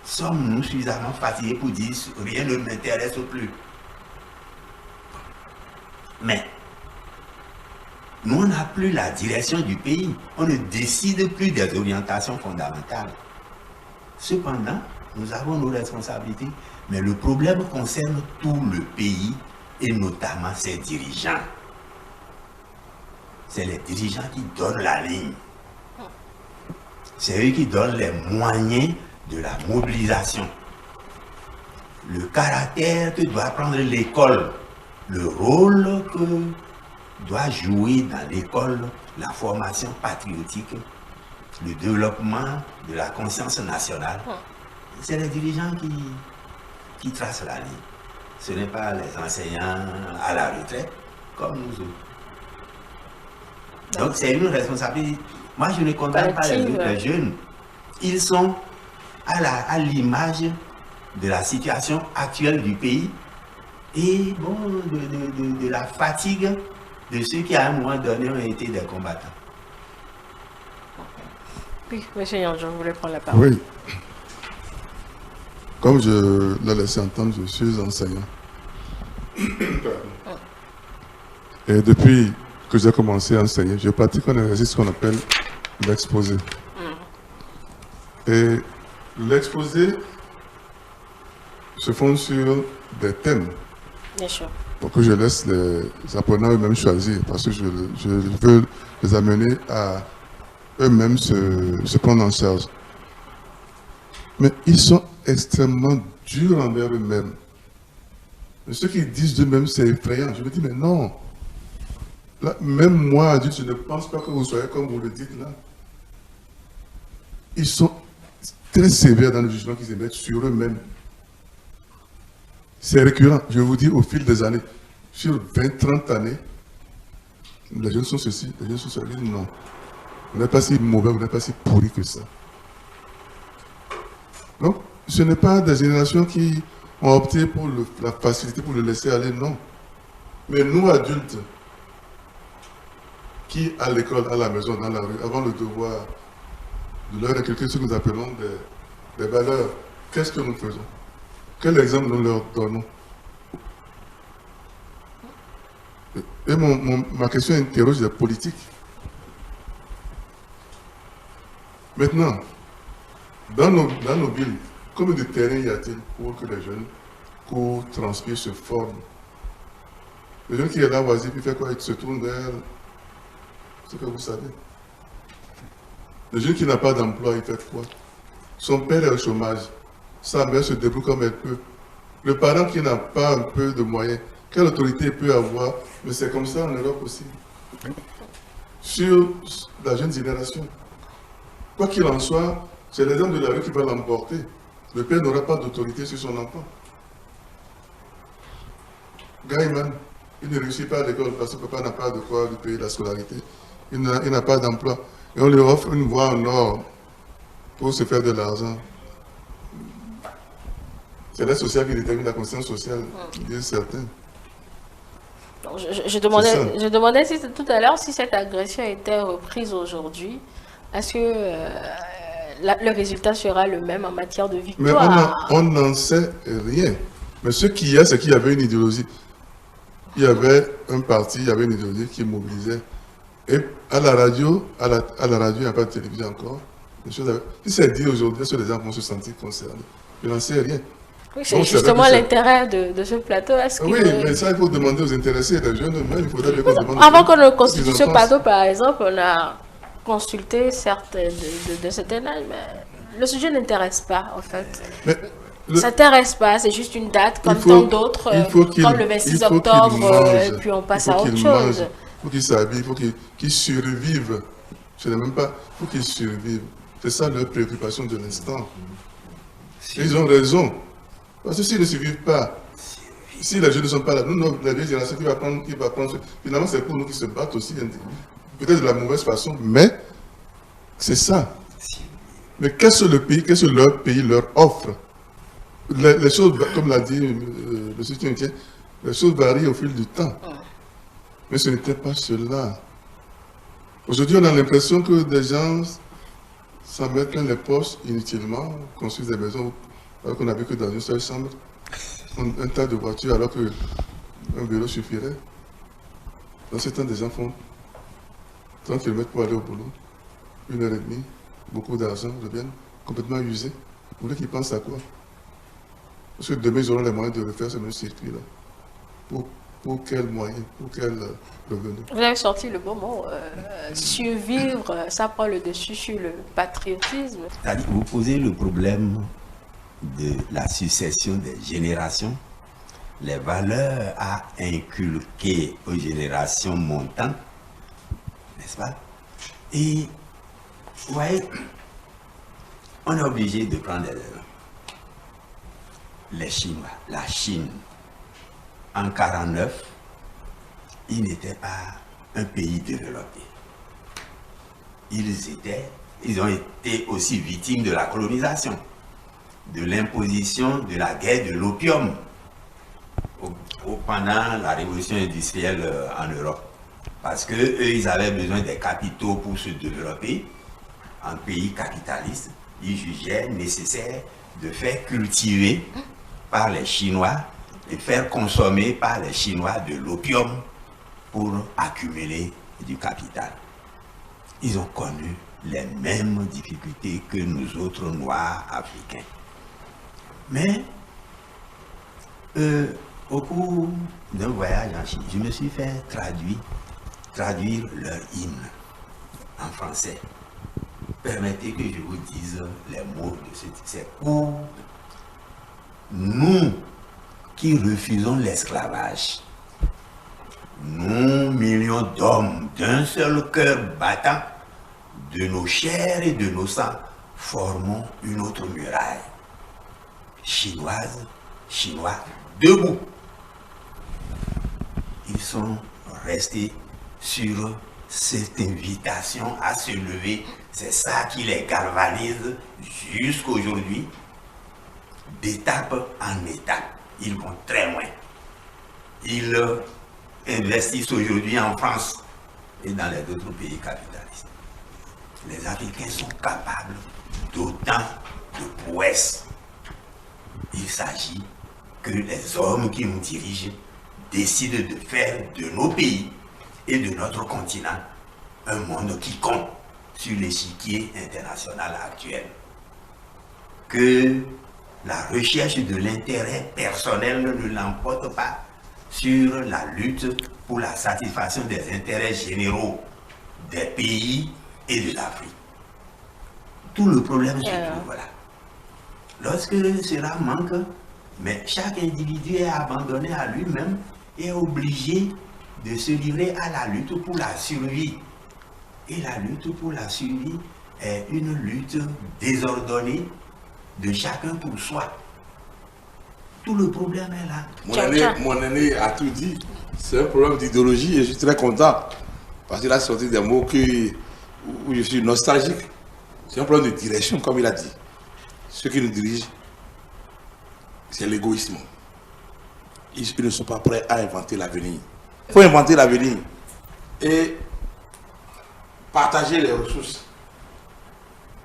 Sommes-nous suffisamment fatigués pour dire rien ne m'intéresse plus? Mais nous, on n'a plus la direction du pays. On ne décide plus des orientations fondamentales. Cependant, nous avons nos responsabilités, mais le problème concerne tout le pays et notamment ses dirigeants. C'est les dirigeants qui donnent la ligne. C'est eux qui donnent les moyens de la mobilisation. Le caractère que doit prendre l'école, le rôle que doit jouer dans l'école la formation patriotique, le développement de la conscience nationale. C'est les dirigeants qui tracent la ligne. Ce n'est pas les enseignants à la retraite comme nous autres. Donc c'est une responsabilité. Moi je ne condamne pas les jeunes. Ils sont à l'image de la situation actuelle du pays et bon, de la fatigue de ceux qui à un moment donné ont été des combattants. Oui, monsieur Yang, je voulais prendre la parole. Oui. Comme je l'ai laissé entendre, je suis enseignant. Et depuis que j'ai commencé à enseigner, je pratique un exercice qu'on appelle l'exposé. Et l'exposé se fonde sur des thèmes. Bien sûr. Pour que je laisse les apprenants eux-mêmes choisir, parce que je veux les amener à eux-mêmes se prendre en charge. Mais ils sont extrêmement durs envers eux-mêmes. Ceux qui disent d'eux-mêmes, c'est effrayant. Je me dis, mais non. Là, même moi, adulte, je ne pense pas que vous soyez comme vous le dites là. Ils sont très sévères dans le jugement qu'ils émettent sur eux-mêmes. C'est récurrent, je vous dis, au fil des années. Sur 20-30 années, les jeunes sont ceci, les jeunes sont cela. Non. Vous n'êtes pas si mauvais, vous n'êtes pas si pourri que ça. Donc, ce n'est pas des générations qui ont opté pour la facilité, pour le laisser aller, non. Mais nous, adultes, qui à l'école, à la maison, dans la rue, avons le devoir de leur inculquer ce que nous appelons des valeurs, qu'est-ce que nous faisons? Quel exemple nous leur donnons? Et ma question interroge les politiques. Maintenant, dans nos villes, combien de terrains y a-t-il pour que les jeunes courent, transpirent, se forment? Le jeune qui est là, oisif, il fait quoi? Il se tourne vers ce que vous savez. Le jeune qui n'a pas d'emploi, il fait quoi? Son père est au chômage. Sa mère se débrouille comme elle peut. Le parent qui n'a pas un peu de moyens, quelle autorité il peut avoir? Mais c'est comme ça en Europe aussi. Sur la jeune génération. Quoi qu'il en soit, c'est l'exemple de la rue qui va l'emporter. Le père n'aura pas d'autorité sur son enfant. Gaiman, Il ne réussit pas à l'école parce que papa n'a pas de quoi lui payer la scolarité. Il n'a pas d'emploi. Et on lui offre une voie en or pour se faire de l'argent. C'est l'aide sociale qui détermine la conscience sociale, disent certains. Je demandais si, tout à l'heure si cette agression était reprise aujourd'hui. Est-ce que le résultat sera le même en matière de victoire? Mais on n'en sait rien. Mais ce qu'il y a, c'est qu'il y avait une idéologie. Il y avait un parti, il y avait une idéologie qui mobilisait. Et à la radio, il n'y a pas de télévision encore. Si c'est dit aujourd'hui, est-ce que les gens vont se sentir concernés? Je n'en sais rien. Oui, c'est justement l'intérêt de ce plateau. Oui, mais ça, il faut demander aux intéressés, les jeunes eux-mêmes, il faudrait qu'on demande. Avant qu'on ne constitue ce plateau, par exemple, on a consulté certes de certains âges, mais le sujet n'intéresse pas, en fait. Ça n'intéresse pas, c'est juste une date comme tant d'autres, comme le 26 octobre, et puis on passe à autre chose. Il faut qu'ils s'habillent, il faut qu'ils survivent. Je ne sais même pas, il faut qu'ils survivent. C'est ça leur préoccupation de l'instant. Ils ont raison. Parce que s'ils ne survivent pas, si les jeunes ne sont pas là, nous, la vieille génération qui va prendre, finalement c'est pour nous qui se battent aussi, peut-être de la mauvaise façon, mais c'est ça. Mais qu'est-ce que leur pays leur offre? Les choses, comme l'a dit le soutien, les choses varient au fil du temps. Mais ce n'était pas cela. Aujourd'hui, on a l'impression que des gens s'en mettent plein les poches inutilement, construisent des maisons alors qu'on n'habite que dans une seule chambre, un tas de voitures alors qu'un vélo suffirait. Dans ce temps, des gens font 30 km pour aller au boulot, 1h30, beaucoup d'argent, reviennent complètement usés. Vous voulez qu'ils pensent à quoi? Parce que demain, ils auront les moyens de refaire ce même circuit-là. Pour quels moyens? Pour quel revenu? Vous avez sorti le bon mot. Survivre, ça prend le dessus sur le patriotisme. C'est-à-dire, vous posez le problème de la succession des générations, les valeurs à inculquer aux générations montantes, n'est-ce pas? Et, vous voyez, on est obligé de prendre les Chinois, la Chine. En 1949, ils n'étaient pas un pays développé. Ils ont été aussi victimes de la colonisation, de l'imposition de la guerre de l'opium pendant la révolution industrielle en Europe. Parce qu'eux, ils avaient besoin des capitaux pour se développer en pays capitaliste. Ils jugeaient nécessaire de faire cultiver par les Chinois et faire consommer par les Chinois de l'opium pour accumuler du capital. Ils ont connu les mêmes difficultés que nous autres Noirs africains. Mais, au cours d'un voyage en Chine, je me suis fait traduire leur hymne en français. Permettez que je vous dise les mots de ce titre. C'est pour nous qui refusons l'esclavage. Nous, millions d'hommes, d'un seul cœur battant, de nos chairs et de nos sangs, formons une autre muraille. Chinoise, Chinois, debout. Ils sont restés sur cette invitation à se lever. C'est ça qui les galvanise jusqu'aujourd'hui, d'étape en étape. Ils vont très loin. Ils investissent aujourd'hui en France et dans les autres pays capitalistes. Les Africains sont capables d'autant de prouesses. Il s'agit que les hommes qui nous dirigent décident de faire de nos pays et de notre continent un monde qui compte sur l'échiquier international actuel. Que la recherche de l'intérêt personnel ne l'emporte pas sur la lutte pour la satisfaction des intérêts généraux des pays et de l'Afrique. Tout le problème se trouve là. Lorsque cela manque, mais chaque individu est abandonné à lui-même et est obligé de se livrer à la lutte pour la survie. Et la lutte pour la survie est une lutte désordonnée de chacun pour soi. Tout le problème est là. Mon aîné a tout dit. C'est un problème d'idéologie et je suis très content parce qu'il a sorti des mots où je suis nostalgique. C'est un problème de direction, comme il a dit. Ceux qui nous dirigent, c'est l'égoïsme. Ils ne sont pas prêts à inventer l'avenir. Il faut inventer l'avenir et partager les ressources.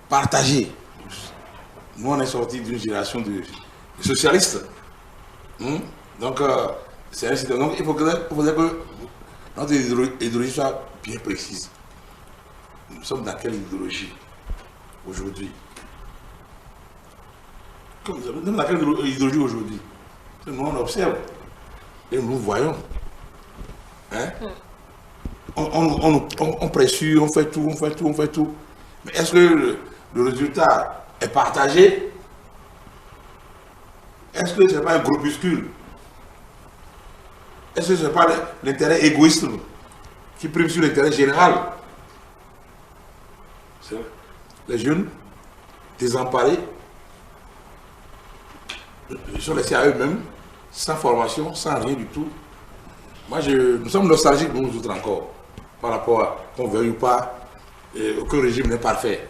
Partager. Nous, on est sortis d'une génération de socialistes. Donc, c'est ainsi. Donc, il faudrait que notre idéologie soit bien précise. Nous sommes dans quelle idéologie aujourd'hui? Nous sommes dans quelle idéologie aujourd'hui? Nous, on observe et nous voyons. Hein? On pressure, on fait tout. Mais est-ce que le résultat est partagé? Est-ce que ce n'est pas un groupuscule? Est-ce que ce n'est pas l'intérêt égoïste qui prime sur l'intérêt général? Les jeunes désemparés ils sont laissés à eux-mêmes, sans formation, sans rien du tout. Moi, nous sommes nostalgiques, nous autres encore, par rapport à qu'on veuille ou pas, aucun régime n'est parfait.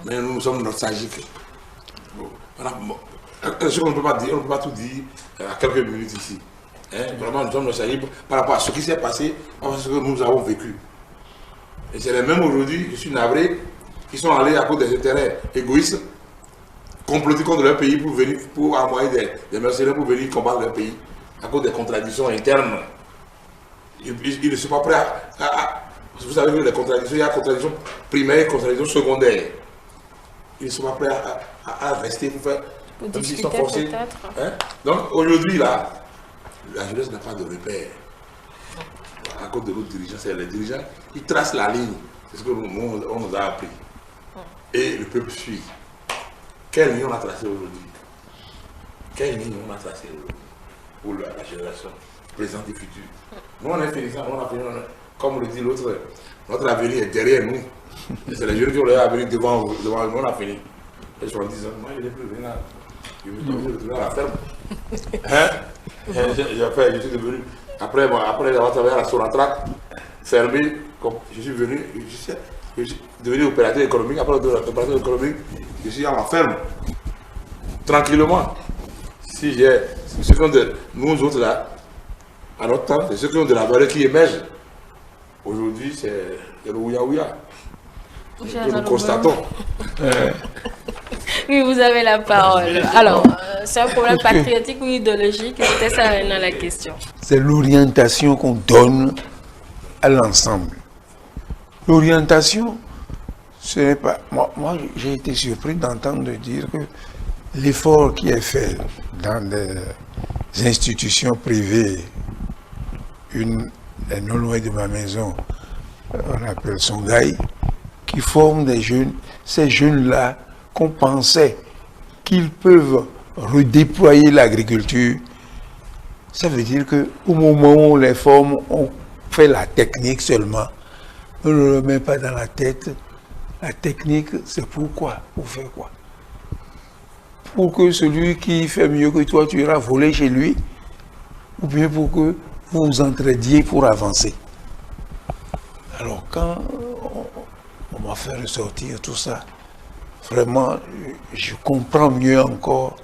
Mais nous sommes nostalgiques. Ce qu'on ne peut pas dire, on ne peut pas tout dire à quelques minutes ici. Vraiment, nous sommes nostalgiques par rapport à ce qui s'est passé, par rapport à ce que nous avons vécu. Et c'est les mêmes aujourd'hui, je suis navré, qui sont allés à cause des intérêts égoïstes, comploter contre leur pays pour envoyer des mercenaires pour venir combattre leur pays, à cause des contradictions internes. Ils ne sont pas prêts à vous savez que les contradictions, il y a contradictions primaires et contradictions secondaires. Ils ne sont pas prêts à rester pour faire. Pour même s'ils discuter sont forcés. Donc aujourd'hui, là, la jeunesse n'a pas de repère. À cause de nos dirigeants, c'est les dirigeants, ils tracent la ligne. C'est ce que on nous a appris. Et le peuple suit. Quelle ligne on a tracée aujourd'hui? Quelle ligne on a tracée aujourd'hui pour la génération présente et future? Nous, on est finissant, on a fini, comme le dit l'autre, notre avenir est derrière nous. Et c'est les jeunes qui ont leur avenir devant nous, on a fini. Et 70 ans, moi, je n'ai plus rien là. Je me suis à la ferme. Je suis devenu, après avoir travaillé à la Sonatrach, fermé, je suis venu, je suis devenu opérateur économique. Après l'opérateur économique, je suis à la ferme, tranquillement. Si j'ai ceux qui ont nous autres là, à notre temps, c'est ceux qui ont de la valeur qui émergent. Aujourd'hui, c'est le ouya-ouya. Nous constatons. Oui, vous avez la parole. Alors, c'est un problème patriotique ou idéologique? C'était ça maintenant la question. C'est l'orientation qu'on donne à l'ensemble. L'orientation, ce n'est pas... Moi j'ai été surpris d'entendre dire que l'effort qui est fait dans des institutions privées, non loin de ma maison, on appelle Songhai, qui forment des jeunes, ces jeunes-là qu'on pensait qu'ils peuvent redéployer l'agriculture, ça veut dire qu'au moment où on les forme, on fait la technique seulement. On ne le met pas dans la tête. La technique, c'est pourquoi? Pour faire quoi? Pour que celui qui fait mieux que toi, tu iras voler chez lui, ou bien pour que vous vous entraidiez pour avancer. Alors quand on m'a fait ressortir tout ça, vraiment, je comprends mieux encore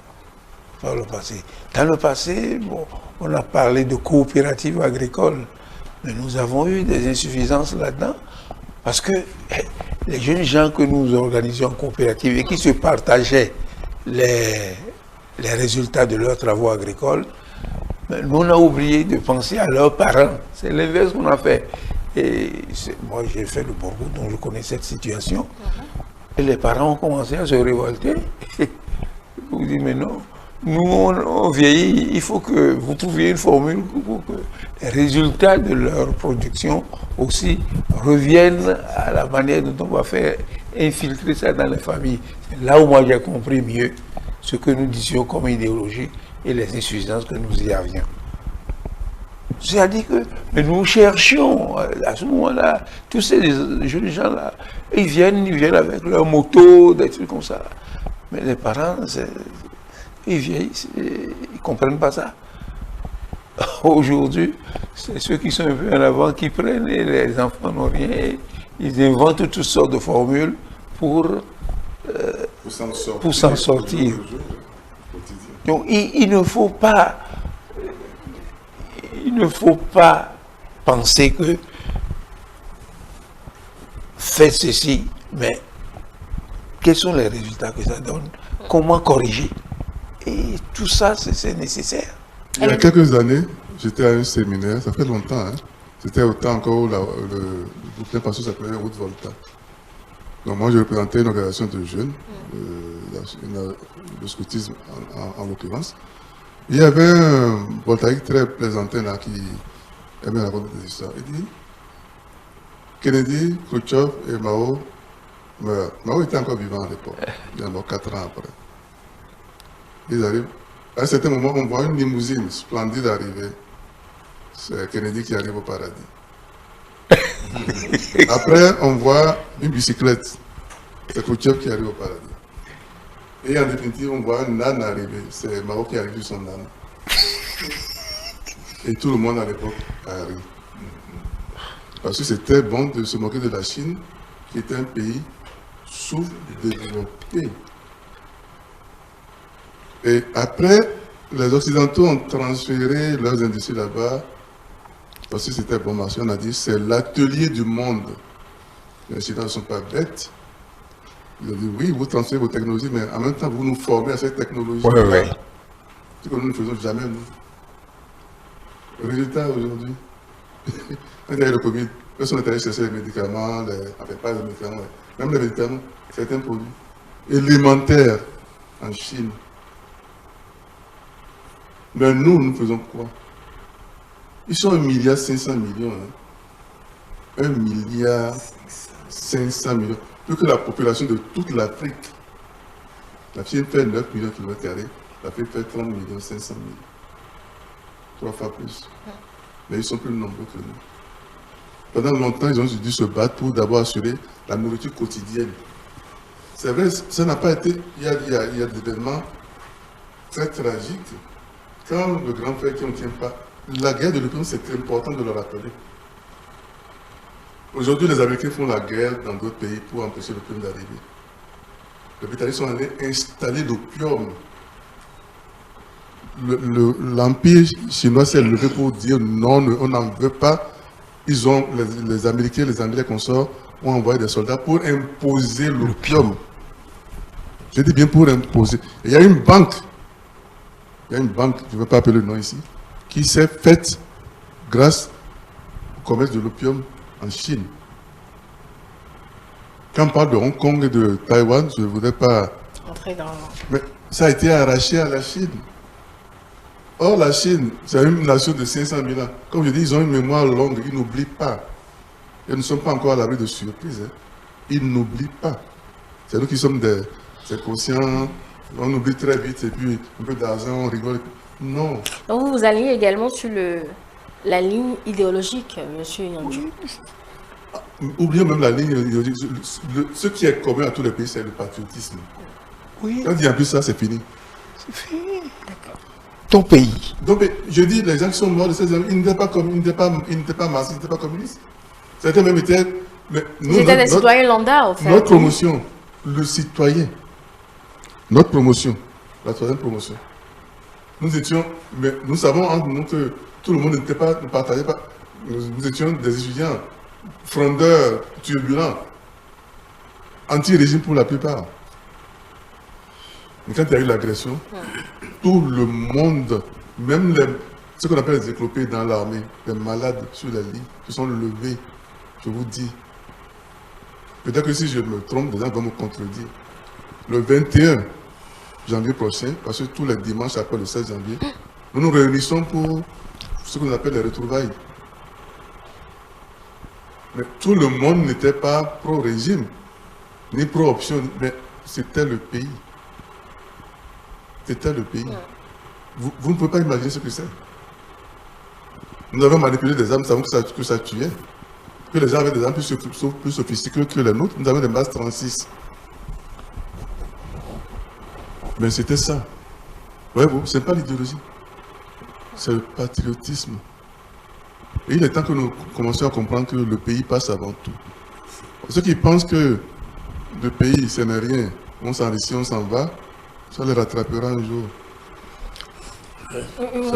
par le passé. Dans le passé, bon, on a parlé de coopératives agricoles, mais nous avons eu des insuffisances là-dedans, parce que les jeunes gens que nous organisions en coopérative et qui se partageaient les résultats de leurs travaux agricoles, nous on a oublié de penser à leurs parents. C'est l'inverse qu'on a fait. Et moi j'ai fait le Borgo, donc je connais cette situation. Et les parents ont commencé à se révolter. Vous dites, mais non, nous on vieillit, il faut que vous trouviez une formule pour que les résultats de leur production aussi reviennent à la manière dont on va faire infiltrer ça dans les familles. C'est là où moi j'ai compris mieux ce que nous disions comme idéologie et les insuffisances que nous y avions. C'est-à-dire que mais nous cherchions à ce moment-là, tous ces jeunes gens-là, ils viennent avec leur moto, des trucs comme ça. Mais les parents, ils vieillissent, ils ne comprennent pas ça. aujourd'hui, c'est ceux qui sont un peu en avant qui prennent et les enfants n'ont rien. Et ils inventent toutes sortes de formules pour s'en sortir. Donc il ne faut pas penser que faites ceci, mais quels sont les résultats que ça donne? Comment corriger? Et tout ça, c'est nécessaire. Il y a quelques années, j'étais à un séminaire, ça fait longtemps, hein. C'était au temps encore où le groupe Passion s'appelait Route Volta. Donc moi, je représentais une organisation de jeunes, le scoutisme en l'occurrence. Il y avait un voltaïque très plaisantin là qui aimait raconter des histoires. Il dit Kennedy, Khrouchtchev et Mao meurent. Mao était encore vivant à l'époque, il y a 4 ans après. Ils arrivent. À un certain moment, on voit une limousine splendide arriver. C'est Kennedy qui arrive au paradis. Après, on voit une bicyclette. C'est Khrouchtchev qui arrive au paradis. Et en définitive, on voit un âne arriver. C'est Mao qui arrive sur son âne. Et tout le monde à l'époque arrive. Parce que c'était bon de se moquer de la Chine, qui était un pays sous-développé. Et après, les Occidentaux ont transféré leurs industries là-bas, parce que c'était bon marché. On a dit c'est l'atelier du monde. Les Chinois ne sont pas bêtes. Ils ont dit oui, vous transférez vos technologies, mais en même temps, vous nous formez à cette technologie. Ouais. Ce que nous ne faisons jamais, nous. Le résultat aujourd'hui, quand il y a eu le Covid, personne n'est allé chercher les médicaments, enfin pas les médicaments, même les médicaments, certains produits élémentaires en Chine. Mais nous faisons quoi? Ils sont 1,5 milliard. Hein. 1,5 milliard. Plus que la population de toute l'Afrique. La Chine fait 9 millions de kilomètres carrés, l'Afrique fait 30 millions 500 000. 3 fois plus. Mais ils sont plus nombreux que nous. Pendant longtemps, ils ont dû se battre pour d'abord assurer la nourriture quotidienne. C'est vrai, ça n'a pas été... Il y a des événements très tragiques. Quand le grand frère qui ne tient pas, la guerre de l'opium, c'est important de le rappeler. Aujourd'hui, les Américains font la guerre dans d'autres pays pour empêcher l'opium d'arriver. Les Britanniques sont allés installer l'opium. L'Empire chinois s'est levé pour dire non, on n'en veut pas. Ils ont, les Américains, les Anglais consorts, ont envoyé des soldats pour imposer l'opium. Je dis bien pour imposer. Et il y a une banque, je ne vais pas appeler le nom ici, qui s'est faite grâce au commerce de l'opium en Chine. Quand on parle de Hong Kong et de Taïwan, je ne voudrais pas... Entrer dans... Mais ça a été arraché à la Chine. Or, la Chine, c'est une nation de 500 000 ans. Comme je dis, ils ont une mémoire longue, ils n'oublient pas. Ils ne sont pas encore à l'abri de surprises. Hein. Ils n'oublient pas. C'est nous qui sommes des conscients, on oublie très vite, et puis un peu d'argent, on rigole. Non. Donc vous allez également sur la ligne idéologique, M. Yandjou. Oublions même la ligne idéologique. Ce qui est commun à tous les pays, c'est le patriotisme. Oui. Quand il n'y a plus ça, c'est fini. C'est fini. D'accord. Ton pays. Donc, je dis, les gens qui sont morts de ces hommes, ils n'étaient pas marxistes, ils n'étaient pas communistes. Certains même étaient... Ils étaient des citoyens lambda, en fait. Notre promotion, le citoyen, notre promotion, la troisième promotion, nous étions... Mais nous savons entre nous que tout le monde ne partageait pas. Nous étions des étudiants, frondeurs, turbulents, anti-régime pour la plupart. Mais quand il y a eu l'agression, tout le monde, même ce qu'on appelle les éclopés dans l'armée, les malades sur la ligne, se sont levés, je vous dis. Peut-être que si je me trompe, des gens vont me contredire. Le 21 janvier prochain, parce que tous les dimanches après le 16 janvier, nous nous réunissons pour ce qu'on appelle les retrouvailles. Mais tout le monde n'était pas pro-régime, ni pro-option, mais c'était le pays. C'était le pays. Vous ne pouvez pas imaginer ce que c'est. Nous avons manipulé des armes, nous savons que ça tuait. Que les gens avaient des armes plus sophistiquées que les nôtres. Nous avons des masses 36. Mais c'était ça. Voyez-vous, ce n'est pas l'idéologie. c'est le patriotisme. Et il est temps que nous commencions à comprendre que le pays passe avant tout. Ceux qui pensent que le pays, ce n'est rien, on s'enrichit, on s'en va, ça les rattrapera un jour.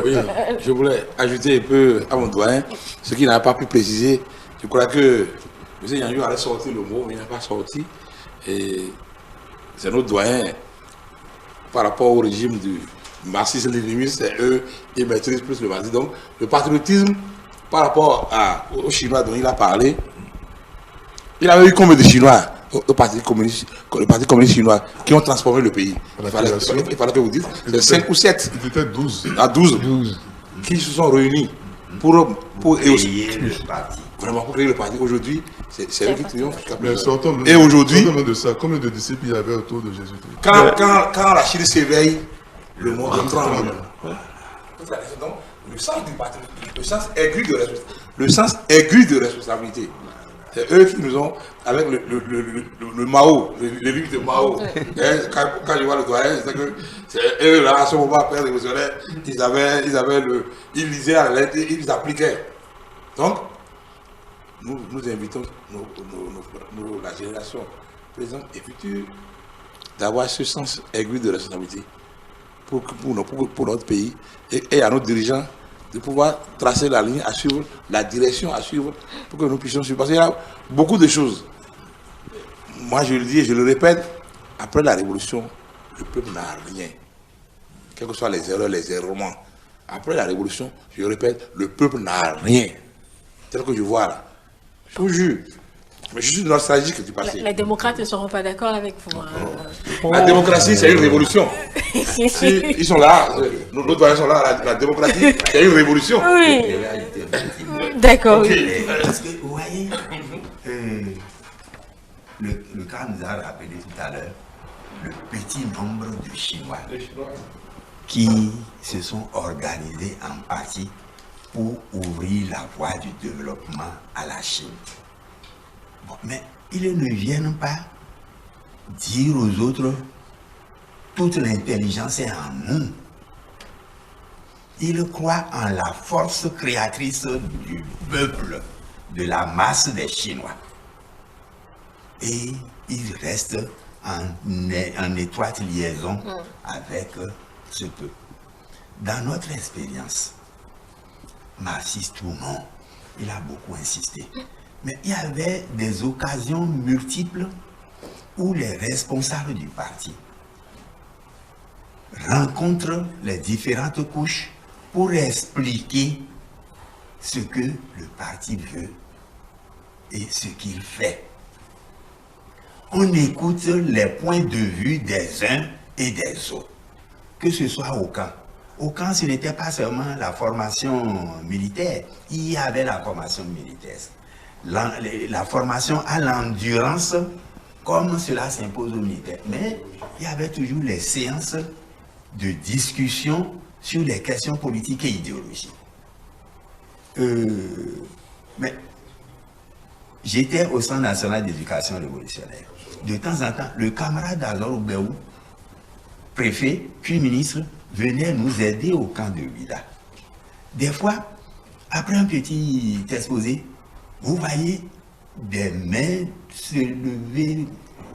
Oui, je voulais ajouter un peu à mon doyen ce qu'il n'a pas pu préciser. Je crois que M. Yanjou allait sortir le mot, mais il n'a pas sorti. Et c'est notre doyen par rapport au régime du marxisme-léninisme, c'est eux qui maîtrisent plus le marxisme. Donc, le patriotisme par rapport aux Chinois dont il a parlé, il avait eu combien de Chinois au Parti communiste chinois qui ont transformé le pays? Il fallait que vous dites, c'est 5 ou 7. Ils étaient 12. À 12. Qui se sont réunis pour créer le parti. Vraiment pour créer le parti. Aujourd'hui, c'est eux qui triomphent. Et aujourd'hui, de ça, combien de disciples il y avait autour de Jésus-Christ? Quand la Chine s'éveille, le monde tremble. Donc, le sens du patriotisme, le sens aigu de responsabilité. C'est eux qui nous ont, avec le Mao, les livres de Mao. Quand je vois le doyen, c'est que c'est eux là, à ce moment, après révolutionnaire, ils lisaient la lettre et ils appliquaient. Donc, nous invitons la génération présente et future d'avoir ce sens aigu de responsabilité pour notre pays et à nos dirigeants de pouvoir tracer la ligne à suivre, la direction à suivre pour que nous puissions suivre. Parce qu'il y a beaucoup de choses. Moi, je le dis et je le répète, après la révolution, le peuple n'a rien. Quelles que soient les erreurs, les errements. Après la révolution, je le répète, le peuple n'a rien. Tel que je vois là. Je vous jure. Mais je suis nostalgique du passé. Les démocrates ne seront pas d'accord avec vous. Hein. La démocratie, c'est une révolution. Si ils sont là, nos doyens sont là, la démocratie, c'est une révolution. Oui. D'accord. Okay. Parce que, vous voyez, le cas nous a rappelé tout à l'heure le petit nombre de Chinois qui se sont organisés en partie pour ouvrir la voie du développement à la Chine. Bon, mais ils ne viennent pas dire aux autres toute l'intelligence est en nous. Ils croient en la force créatrice du peuple, de la masse des Chinois. Et ils restent en étroite liaison avec ce peuple. Dans notre expérience, marxiste ou non, il a beaucoup insisté. Mais il y avait des occasions multiples où les responsables du parti rencontrent les différentes couches pour expliquer ce que le parti veut et ce qu'il fait. On écoute les points de vue des uns et des autres, que ce soit au camp. Au camp, ce n'était pas seulement la formation militaire, il y avait la formation militaire. La formation à l'endurance, comme cela s'impose aux militaires. Mais il y avait toujours les séances de discussion sur les questions politiques et idéologiques. Mais j'étais au Centre national d'éducation révolutionnaire. De temps en temps, le camarade Azor Oubéou, préfet, puis ministre, venait nous aider au camp de Ouida. Des fois, après un petit exposé, vous voyez des mains se lever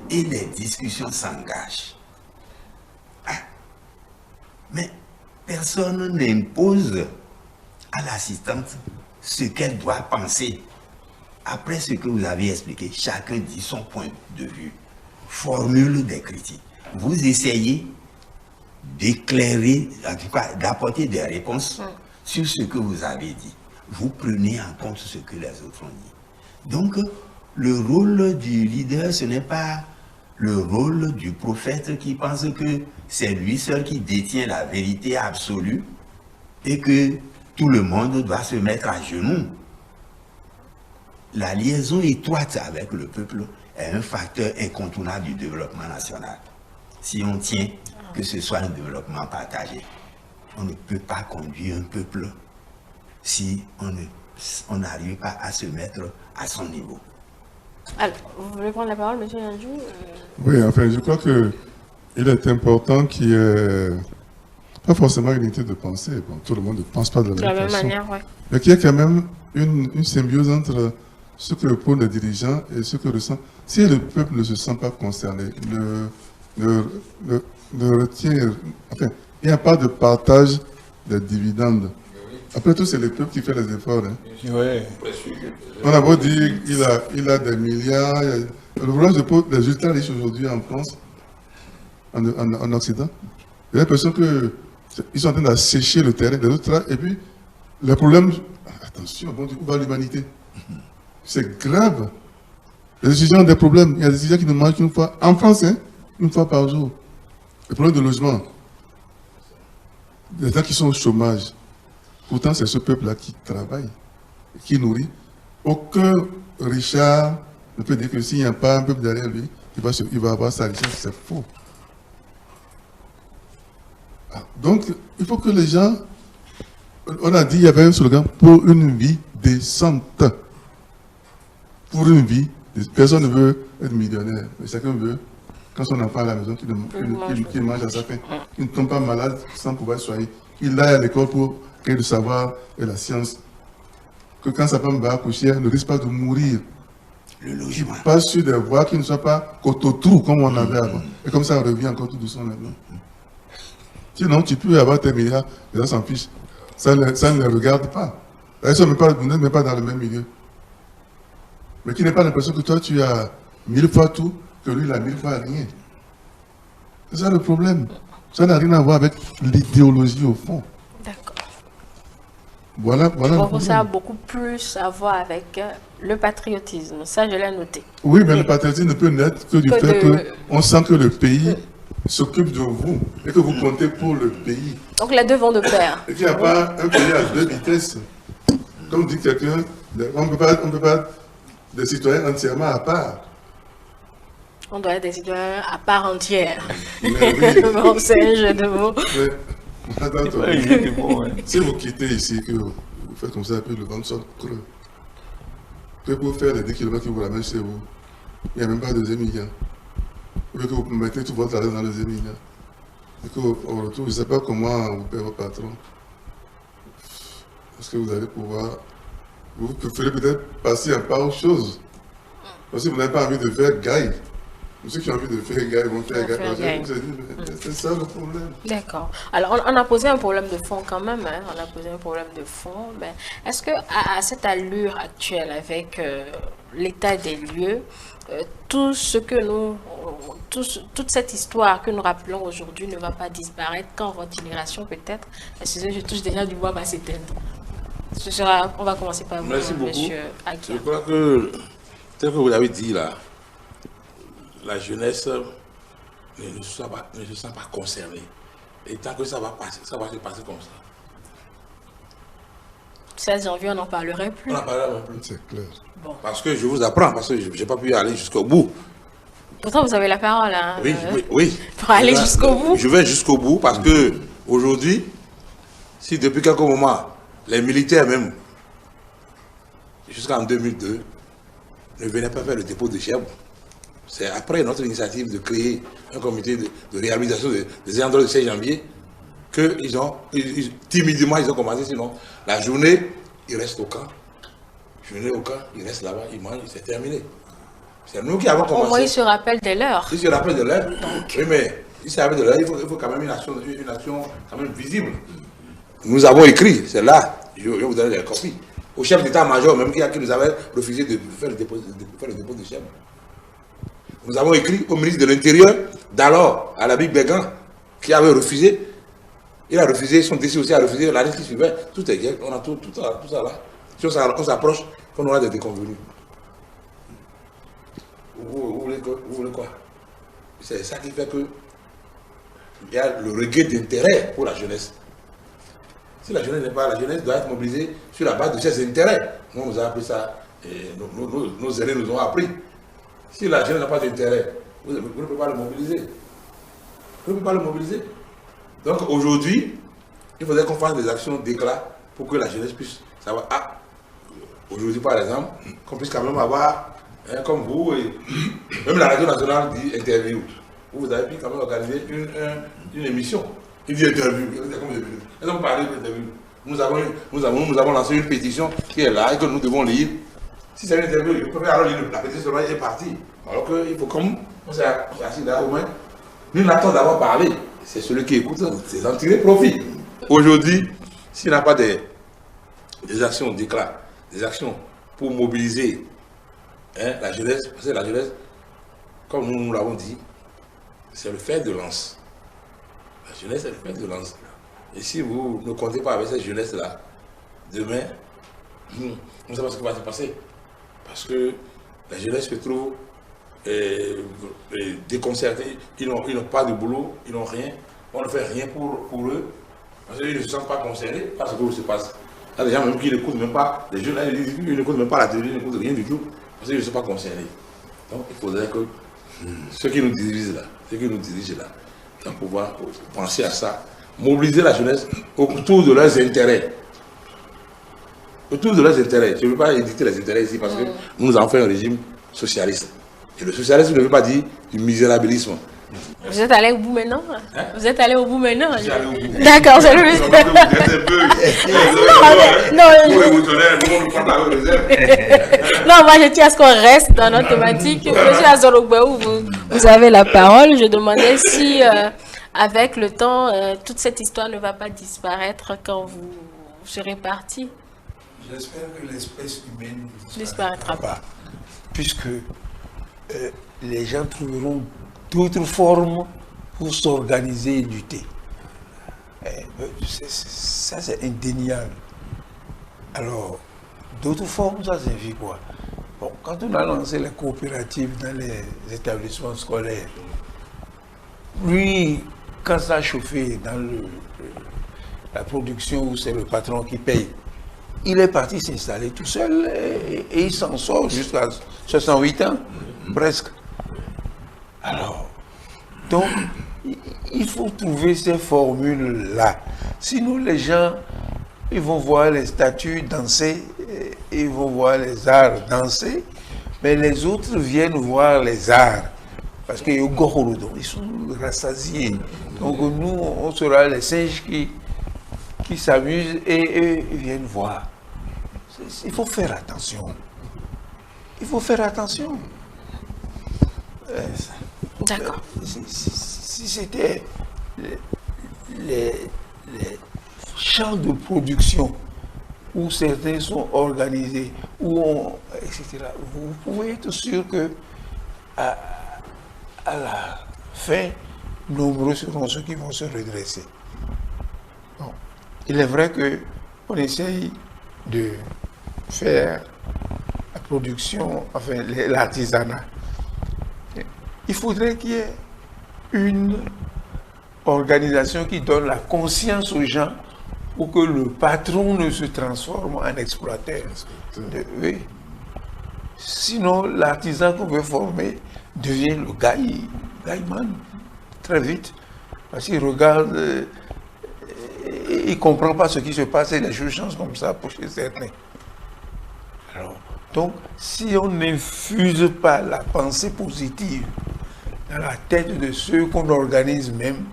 et les discussions s'engagent. Mais personne n'impose à l'assistante ce qu'elle doit penser. Après ce que vous avez expliqué, chacun dit son point de vue, formule des critiques. Vous essayez d'éclairer, en tout cas d'apporter des réponses sur ce que vous avez dit. Vous prenez en compte ce que les autres ont dit. Donc, le rôle du leader, ce n'est pas le rôle du prophète qui pense que c'est lui seul qui détient la vérité absolue et que tout le monde doit se mettre à genoux. La liaison étroite avec le peuple est un facteur incontournable du développement national. Si on tient que ce soit un développement partagé, on ne peut pas conduire un peuple si on n'arrive pas à se mettre à son niveau. Alors, vous voulez prendre la parole, M. Yanjou? Oui, enfin, je crois qu'il est important qu'il y ait... pas forcément une unité de pensée. Bon, tout le monde ne pense pas de la même façon. manière, ouais. Mais qu'il y a quand même une symbiose entre ce que répondent les dirigeants et ce que ressent. Si le peuple ne se sent pas concerné, ne retient... Enfin, il n'y a pas de partage des dividendes. Après tout, c'est le peuple qui fait les efforts. Hein. Ouais. On a beau dire qu'il a des milliards. Le problème, c'est pour les ultra riches aujourd'hui en France, en Occident. J'ai l'impression qu'ils sont en train d'assécher le terrain des autres. Et puis, le problème, attention, bon, du coup, va l'humanité. C'est grave. Les étudiants ont des problèmes. Il y a des étudiants qui ne mangent qu'une fois, en France, hein, une fois par jour. Le problème de logement. Les gens qui sont au chômage. Pourtant, c'est ce peuple-là qui travaille, qui nourrit. Aucun Richard ne peut dire que s'il n'y a pas un peuple derrière lui, il va avoir sa richesse. C'est faux. Donc, il faut que les gens... On a dit, il y avait un slogan, pour une vie décente. Pour une vie, personne ne veut être millionnaire, mais chacun veut, quand son enfant est à la maison, qu'il mange à sa faim, qu'il ne tombe pas malade sans pouvoir soigner, qu'il aille à l'école pour créer le savoir et la science, que quand sa femme va accoucher, elle ne risque pas de mourir. Le logement. Qu'il passe sur des voies qui ne soient pas côte-au-trou comme on avait avant. Et comme ça, on revient encore tout doucement maintenant. Sinon, tu peux avoir tes milliards, les gens s'en fichent. Ça ne les regarde pas. Ils ne sont même pas dans le même milieu. Mais qui n'est pas l'impression que toi, tu as 1000 fois tout, que lui, il a 1000 fois rien. C'est ça le problème. Ça n'a rien à voir avec l'idéologie au fond. D'accord. Voilà Bon, ça a beaucoup plus à voir avec le patriotisme. Ça, je l'ai noté. Oui, mais le patriotisme ne peut naître que du fait qu'on sent que le pays s'occupe de vous et que vous comptez pour le pays. Donc les deux vont de pair. Et qu'il n'y a pas un pays à deux vitesses. Comme dit quelqu'un, on ne peut pas des citoyens entièrement à part. On doit être des citoyens à part entière. Mais oui. Bon, c'est un jeu de mots. Mais, attends, si vous quittez ici, que vous faites comme ça, puis le ventre sort creux, que pour faire les 10 km qui vous ramènent chez vous, il n'y a même pas de deuxième milliard. Ou que vous mettez tout votre argent dans le deuxième milliard. Et qu'au retour, je ne sais pas comment vous paye votre patron. Est-ce que vous allez pouvoir... Vous préférez peut-être passer un pas aux choses. Parce que vous n'avez pas envie de faire gaille. Ceux qui ont envie de faire gaille vont faire gaille. C'est ça le problème. D'accord. Alors, on a posé un problème de fond quand même. Hein. On a posé un problème de fond. Ben, est-ce qu'à cette allure actuelle, avec l'état des lieux, tout ce que nous... toute cette histoire que nous rappelons aujourd'hui ne va pas disparaître quand votre génération peut-être, excusez, je touche déjà du bois, va s'éteindre. On va commencer par vous, monsieur Akia. Je crois que, tel que vous l'avez dit là, la jeunesse ne se sent pas concernée. Et tant que ça va se passer comme ça. 16 janvier, on n'en parlerait plus. On n'en parlera plus. C'est clair. Bon. Parce que je vous apprends, parce que je n'ai pas pu aller jusqu'au bout. Pourtant, vous avez la parole. Hein, oui. Pour aller jusqu'au bout. Je vais jusqu'au bout parce que aujourd'hui, si depuis quelques moments, les militaires même, jusqu'en 2002, ne venaient pas faire le dépôt de chèvres, c'est après notre initiative de créer un comité de réhabilitation des endroits du 16 janvier que timidement, ils ont commencé. Sinon, la journée, ils restent au camp. Journée au camp, ils restent là-bas, ils mangent, c'est terminé. C'est nous qui avons commencé. Au moins, ils se rappellent de l'heure. Ils se rappellent de l'heure. Oui, mais ils se rappellent de l'heure, il faut quand même une action quand même visible. Nous avons écrit, c'est là, je vais vous donner les copies, au chef d'état-major même qui nous avait refusé de faire le dépôt de chèvres. Nous avons écrit au ministre de l'Intérieur d'alors, à la Big Bégan, qui avait refusé. Il a refusé, son décès aussi a refusé, l'année qui suivait. Tout est gay, on a tout ça là. Si on s'approche, on aura des déconvenus. Vous voulez quoi? C'est ça qui fait que il y a le regain d'intérêt pour la jeunesse. Si la jeunesse n'est pas, la jeunesse doit être mobilisée sur la base de ses intérêts. Nous, on nous a appris ça, et nos aînés nous ont appris. Si la jeunesse n'a pas d'intérêt, vous ne pouvez pas le mobiliser. Vous ne pouvez pas le mobiliser. Donc aujourd'hui, il faudrait qu'on fasse des actions d'éclat pour que la jeunesse puisse savoir. Ah, aujourd'hui par exemple, qu'on puisse quand même avoir, comme vous, et même la radio nationale dit interview. Vous avez pu quand même organiser une émission Il dit interview. Ils ont parlé d'interview. Nous avons lancé une pétition qui est là et que nous devons lire. Si c'est une interview, je préfère alors lire la pétition est partie. Alors qu'il faut, comme on s'est assis là, au moins, nous n'attendons d'avoir parlé. C'est celui qui écoute, c'est en tirer profit. Aujourd'hui, s'il n'y a pas des actions d'éclat, des actions pour mobiliser la jeunesse, parce que la jeunesse, comme nous l'avons dit, c'est le fer de lance. La jeunesse, c'est le fer de lance. Et si vous ne comptez pas avec cette jeunesse-là, demain, nous ne savons pas ce qui va se passer. Parce que la jeunesse se trouve déconcertée, ils n'ont pas de boulot, ils n'ont rien, on ne fait rien pour eux, parce qu'ils ne se sentent pas concernés par ce qui se passe. Il y a des gens même qui n'écoutent même pas, les jeunes, ils n'écoutent même pas la télé, ils n'écoutent rien du tout, parce qu'ils ne sont pas concernés. Donc il faudrait que ceux qui nous dirigent là, doivent pouvoir penser à ça, mobiliser la jeunesse autour de leurs intérêts. Autour de leurs intérêts. Je ne veux pas éditer les intérêts ici parce que nous avons fait un régime socialiste. Et le socialisme ne veut pas dire du misérabilisme. Vous êtes allé au bout maintenant? Vous êtes allé au bout maintenant? Je suis allé au bout. D'accord, c'est le Non, moi je tiens à ce qu'on reste dans notre thématique. Monsieur Azorogbaou, vous avez la parole. Je demandais si, avec le temps, toute cette histoire ne va pas disparaître quand vous serez parti. J'espère que l'espèce humaine ne disparaîtra pas. Puisque les gens trouveront d'autres formes pour s'organiser et lutter. Ça, c'est indéniable. Alors, d'autres formes, ça signifie quoi? Bon, quand on a lancé les coopératives dans les établissements scolaires, lui, quand ça a chauffé dans la production où c'est le patron qui paye, il est parti s'installer tout seul et il s'en sort jusqu'à 68 ans, presque. Alors, donc, il faut trouver ces formules-là. Sinon, les gens, ils vont voir les statues danser, ils vont voir les arts danser, mais les autres viennent voir les arts. Parce qu'ils sont rassasiés. Donc, nous, on sera les singes qui s'amusent et viennent voir. Il faut faire attention. Il faut faire attention. D'accord. Si c'était les champs de production où certains sont organisés, etc., vous pouvez être sûr que à la fin, nombreux seront ceux qui vont se redresser. Bon. Il est vrai qu'on essaye de faire la production, enfin l'artisanat. Il faudrait qu'il y ait une organisation qui donne la conscience aux gens pour que le patron ne se transforme en exploiteur. Oui. Sinon, l'artisan qu'on veut former devient le gaiman très vite. Parce qu'il regarde, il ne comprend pas ce qui se passe et les choses changent comme ça pour chez certains. Alors, donc, si on n'infuse pas la pensée positive dans la tête de ceux qu'on organise même,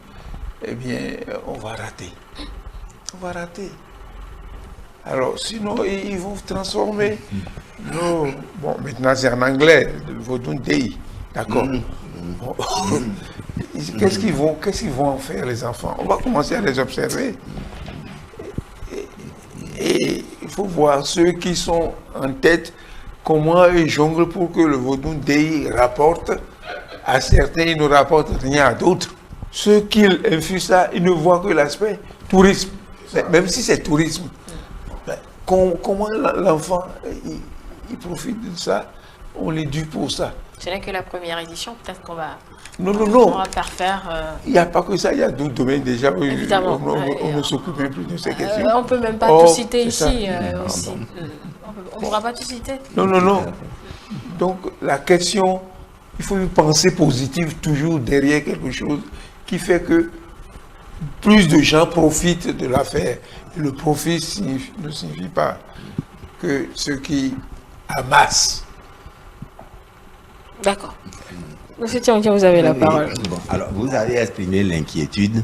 eh bien, on va rater. On va rater. Alors, sinon, ils vont transformer. Bon, maintenant, c'est en anglais, le Vodun Dei. D'accord. Bon. Qu'est-ce qu'ils vont en faire, les enfants? On va commencer à les observer. Et il faut voir ceux qui sont en tête, comment ils jonglent pour que le Vodun Dei rapporte. À certains, ils ne rapportent rien à d'autres. Ceux qui infusent ça, ils ne voient que l'aspect tourisme. Même si c'est tourisme. Comment l'enfant, il profite de ça? On l'éduque pour ça. Ce n'est que la première édition, peut-être qu'on va... Non. On va faire... Il n'y a pas que ça, il y a d'autres domaines déjà. Évidemment. On ne s'occupe même plus de ces questions. On ne peut même pas tout citer ici aussi. On ne pourra pas tout citer. Non. Donc, la question, il faut une pensée positive toujours derrière quelque chose qui fait que plus de gens profitent de l'affaire. Le profit ne signifie pas que ceux qui amassent. D'accord. Monsieur Tiantia, vous avez la parole. Bon, alors, vous avez exprimé l'inquiétude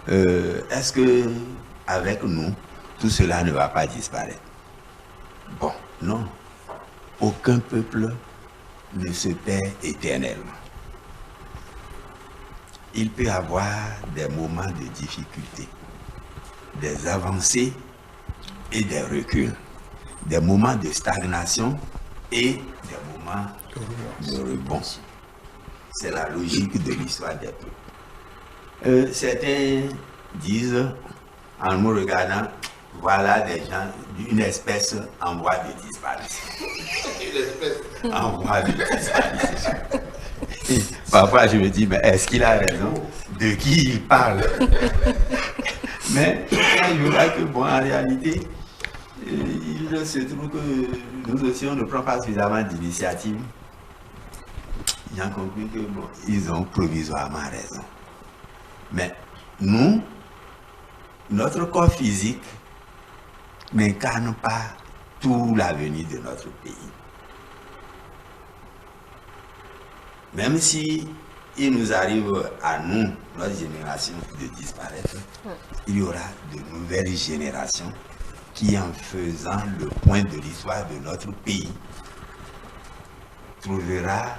est-ce que avec nous, tout cela ne va pas disparaître? Bon, non. Aucun peuple ne se perd éternellement. Il peut y avoir des moments de difficulté, des avancées et des reculs, des moments de stagnation et des moments de rebond. C'est la logique de l'histoire des peuples. Certains disent, en me regardant, voilà des gens d'une espèce en voie de disparition. Une espèce en voie de disparition. Et parfois je me dis, mais est-ce qu'il a raison? De qui il parle? Mais je vois que, bon, en réalité, il se trouve que nous aussi, on ne prend pas suffisamment d'initiatives. J'ai compris que, bon, ils ont provisoirement raison. Mais nous, notre corps physique n'incarne pas tout l'avenir de notre pays. Même si il nous arrive à nous, notre génération, de disparaître, il y aura de nouvelles générations qui, en faisant le point de l'histoire de notre pays, trouvera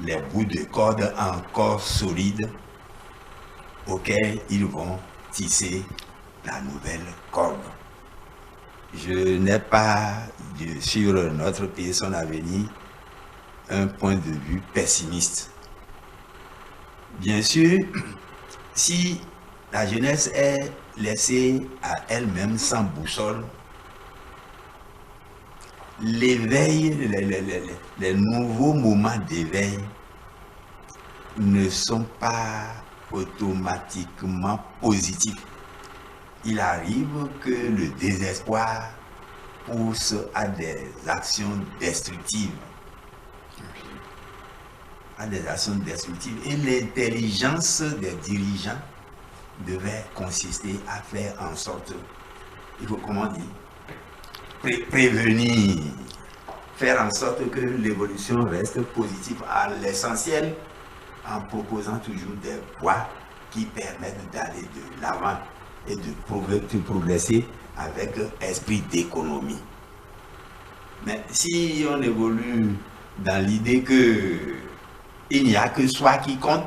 les bouts de corde encore solides auxquels ils vont tisser la nouvelle corde. Je n'ai pas sur notre pays, son avenir, un point de vue pessimiste. Bien sûr, si la jeunesse est laissée à elle-même sans boussole, l'éveil, les nouveaux moments d'éveil ne sont pas automatiquement positifs. Il arrive que le désespoir pousse à des actions destructives. Et l'intelligence des dirigeants devait consister à faire en sorte, il faut, comment dire, prévenir, faire en sorte que l'évolution reste positive à l'essentiel, en proposant toujours des voies qui permettent d'aller de l'avant et de progresser avec esprit d'économie. Mais si on évolue dans l'idée que il n'y a que soi qui compte,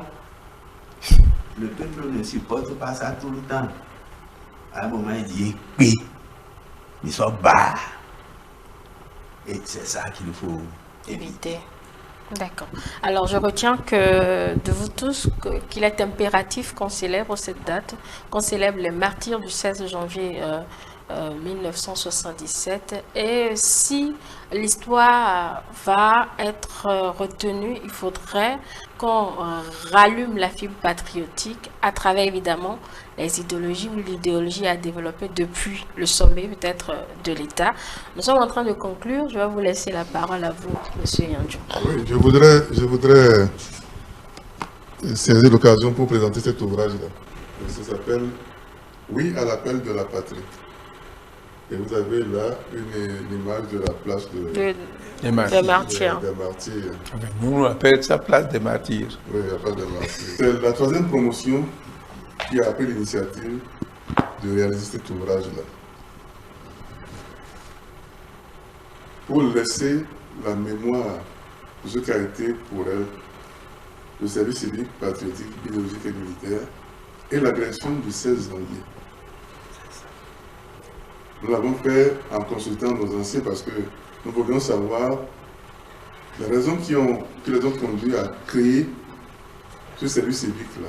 le peuple ne supporte pas ça tout le temps. À un moment, il dit oui, ils sont bas. Et c'est ça qu'il faut éviter. D'accord. Alors, je retiens que de vous tous qu'il est impératif qu'on célèbre cette date, qu'on célèbre les martyrs du 16 janvier 1977. Et si l'histoire va être retenue, il faudrait qu'on rallume la fibre patriotique à travers évidemment les idéologies ou l'idéologie à développer depuis le sommet peut-être de l'État. Nous sommes en train de conclure. Je vais vous laisser la parole à vous, M. Yandjo. Oui, je voudrais saisir l'occasion pour présenter cet ouvrage-là. Ça s'appelle « Oui à l'appel de la patrie ». Et vous avez là une image de la place des martyrs. Nous, on appelle ça place des martyrs. Oui, la place des martyrs. C'est la troisième promotion qui a pris l'initiative de réaliser cet ouvrage-là. Pour laisser la mémoire de ce qu'a été pour elle le service civique, patriotique, idéologique et militaire et l'agression du 16 janvier. Nous l'avons fait en consultant nos anciens parce que nous voulions savoir les raisons qui les ont conduits à créer ce service civique-là.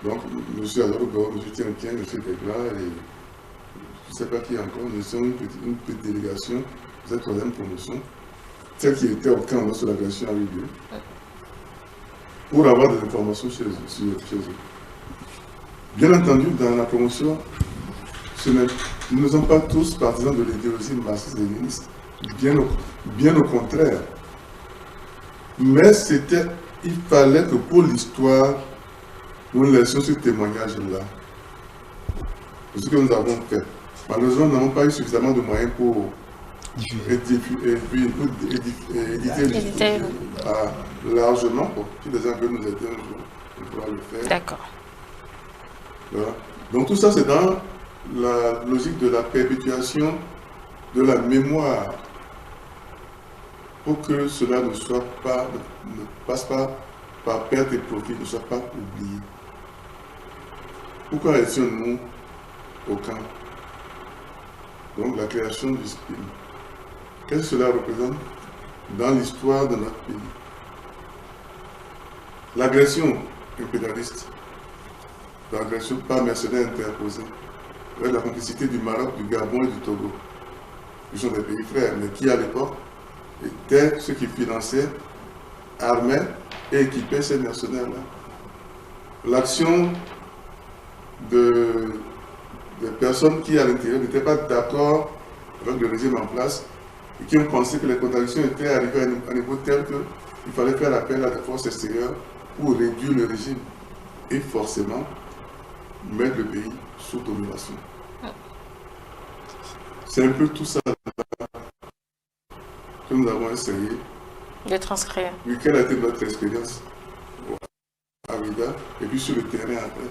Donc, M. Adolgo, M. Tienquien, M. Degla et je ne sais pas qui encore, nous sommes une petite délégation de cette troisième promotion, celle qui était au camp lorsque l'agression a eu lieu, pour avoir des informations chez eux. Bien entendu, dans la promotion, nous ne sommes pas tous partisans de l'idéologie marxiste-léniniste, bien au contraire. Mais il fallait que pour l'histoire, nous laissions ce témoignage-là. C'est ce que nous avons fait. Malheureusement, nous n'avons pas eu suffisamment de moyens pour éditer largement. Si les gens veulent nous aider un jour, on pourra le faire. D'accord. Voilà. Donc tout ça, c'est dans la logique de la perpétuation de la mémoire, pour que cela ne passe pas par perte et profit, ne soit pas oublié. Pourquoi étions-nous au camp? Donc la création du SPIN. Qu'est-ce que cela représente dans l'histoire de notre pays? L'agression impérialiste, l'agression par mercenaires interposés, avec la complicité du Maroc, du Gabon et du Togo, qui sont des pays frères, mais qui à l'époque étaient ceux qui finançaient, armaient et équipaient ces mercenaires-là. L'action des personnes qui à l'intérieur n'étaient pas d'accord avec le régime en place et qui ont pensé que les contradictions étaient arrivées à un niveau tel qu'il fallait faire appel à des forces extérieures pour réduire le régime et forcément mettre le pays sous domination. C'est un peu tout ça que nous avons essayé de transcrire. Oui, quelle a été notre expérience à Ouidah et puis sur le terrain après.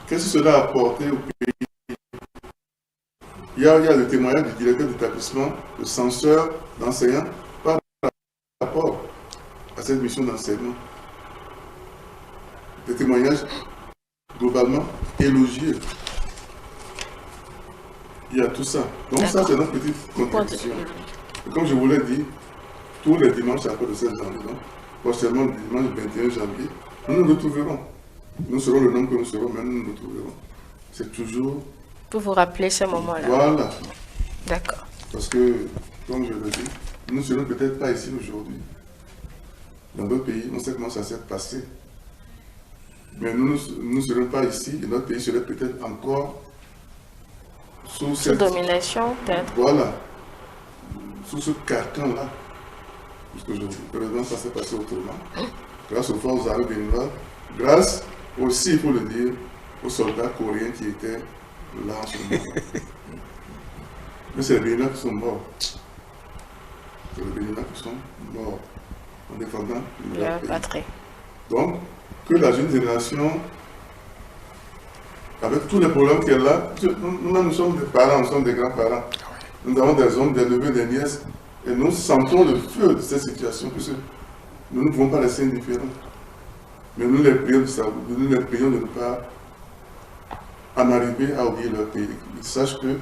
Qu'est-ce que cela a apporté au pays? Il y a le témoignage du directeur d'établissement, le censeur d'enseignants par rapport à cette mission d'enseignement. Des témoignages globalement élogieux. Il y a tout ça. Donc ça, c'est notre petite contribution. Et comme je vous l'ai dit, tous les dimanches après le 16 janvier, prochainement le dimanche 21 janvier, nous nous retrouverons. Nous serons le nombre que nous serons, mais nous nous retrouverons. C'est toujours... Pour vous rappeler ce moment-là. Voilà. D'accord. Parce que, comme je le dis, nous ne serons peut-être pas ici aujourd'hui. Dans d'autres pays, on sait comment ça s'est passé. Mais nous ne serons pas ici et notre pays serait peut-être encore sous cette domination, peut-être. Voilà. Sous ce carcan-là. Parce que heureusement, ça s'est passé autrement. Grâce aux forces armées béninoises, grâce aussi, il faut le dire, aux soldats coréens qui étaient là en ce moment. Mais c'est les Béninois qui sont morts. C'est les Béninois qui sont morts en défendant leur patrie. Donc, que la jeune génération, avec tous les problèmes qu'elle a, nous sommes des parents, nous sommes des grands-parents. Nous avons des hommes, des neveux, des nièces, et nous sentons le feu de cette situation, puisque nous ne pouvons pas laisser indifférents. Mais nous les prions de ne pas en arriver à oublier leur pays. Ils sachent que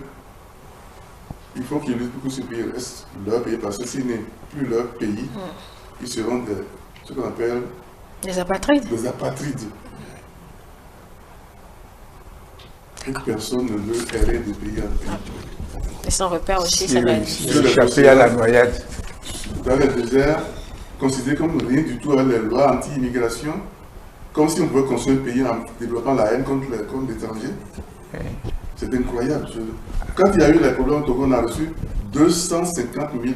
il faut qu'ils luttent pour que ce pays reste leur pays, parce que s'il n'est plus leur pays, ils seront ce qu'on appelle des apatrides. Des apatrides. Et personne ne veut errer de pays en pays. Et sans repère aussi, ça va être échapper à la noyade. Dans les déserts, considéré comme rien du tout avec les lois anti-immigration, comme si on pouvait construire un pays en développant la haine contre l'étranger. C'est incroyable. Quand il y a eu les problèmes au Togo, on a reçu 250 000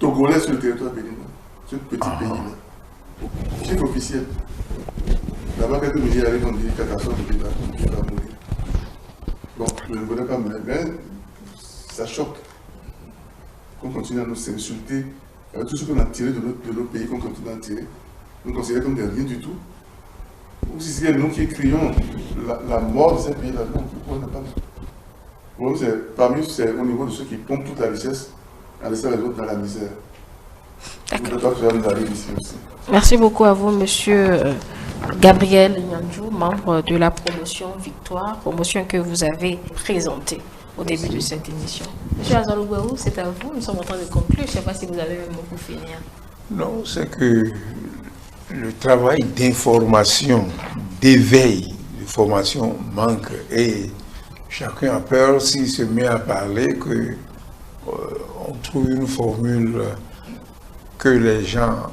Togolais sur le territoire béninois, ce petit pays-là. Chiffre officiel. Là-bas, quelques milliers arrivent, on dit catastrophe, il va mourir. Bon, je ne voulais pas me mettre, mais ça choque qu'on continue à nous insulter avec tout ce qu'on a tiré de notre pays, qu'on continue à tirer. Nous considérons comme des rien du tout. Ou si c'est nous qui crions la mort de ces pays-là, non, pourquoi on n'a pas. Le problème, c'est au niveau de ceux qui pompent toute la richesse en laissant les autres dans la misère. Merci beaucoup à vous, monsieur Gabriel Nyandjou, membre de la promotion Victoire, promotion que vous avez présentée au début de cette émission. Monsieur Azalouguaou, c'est à vous, nous sommes en train de conclure. Je ne sais pas si vous avez un mot pour finir. Non, c'est que le travail d'information, d'éveil, de formation manque et chacun a peur s'il se met à parler que on trouve une formule que les gens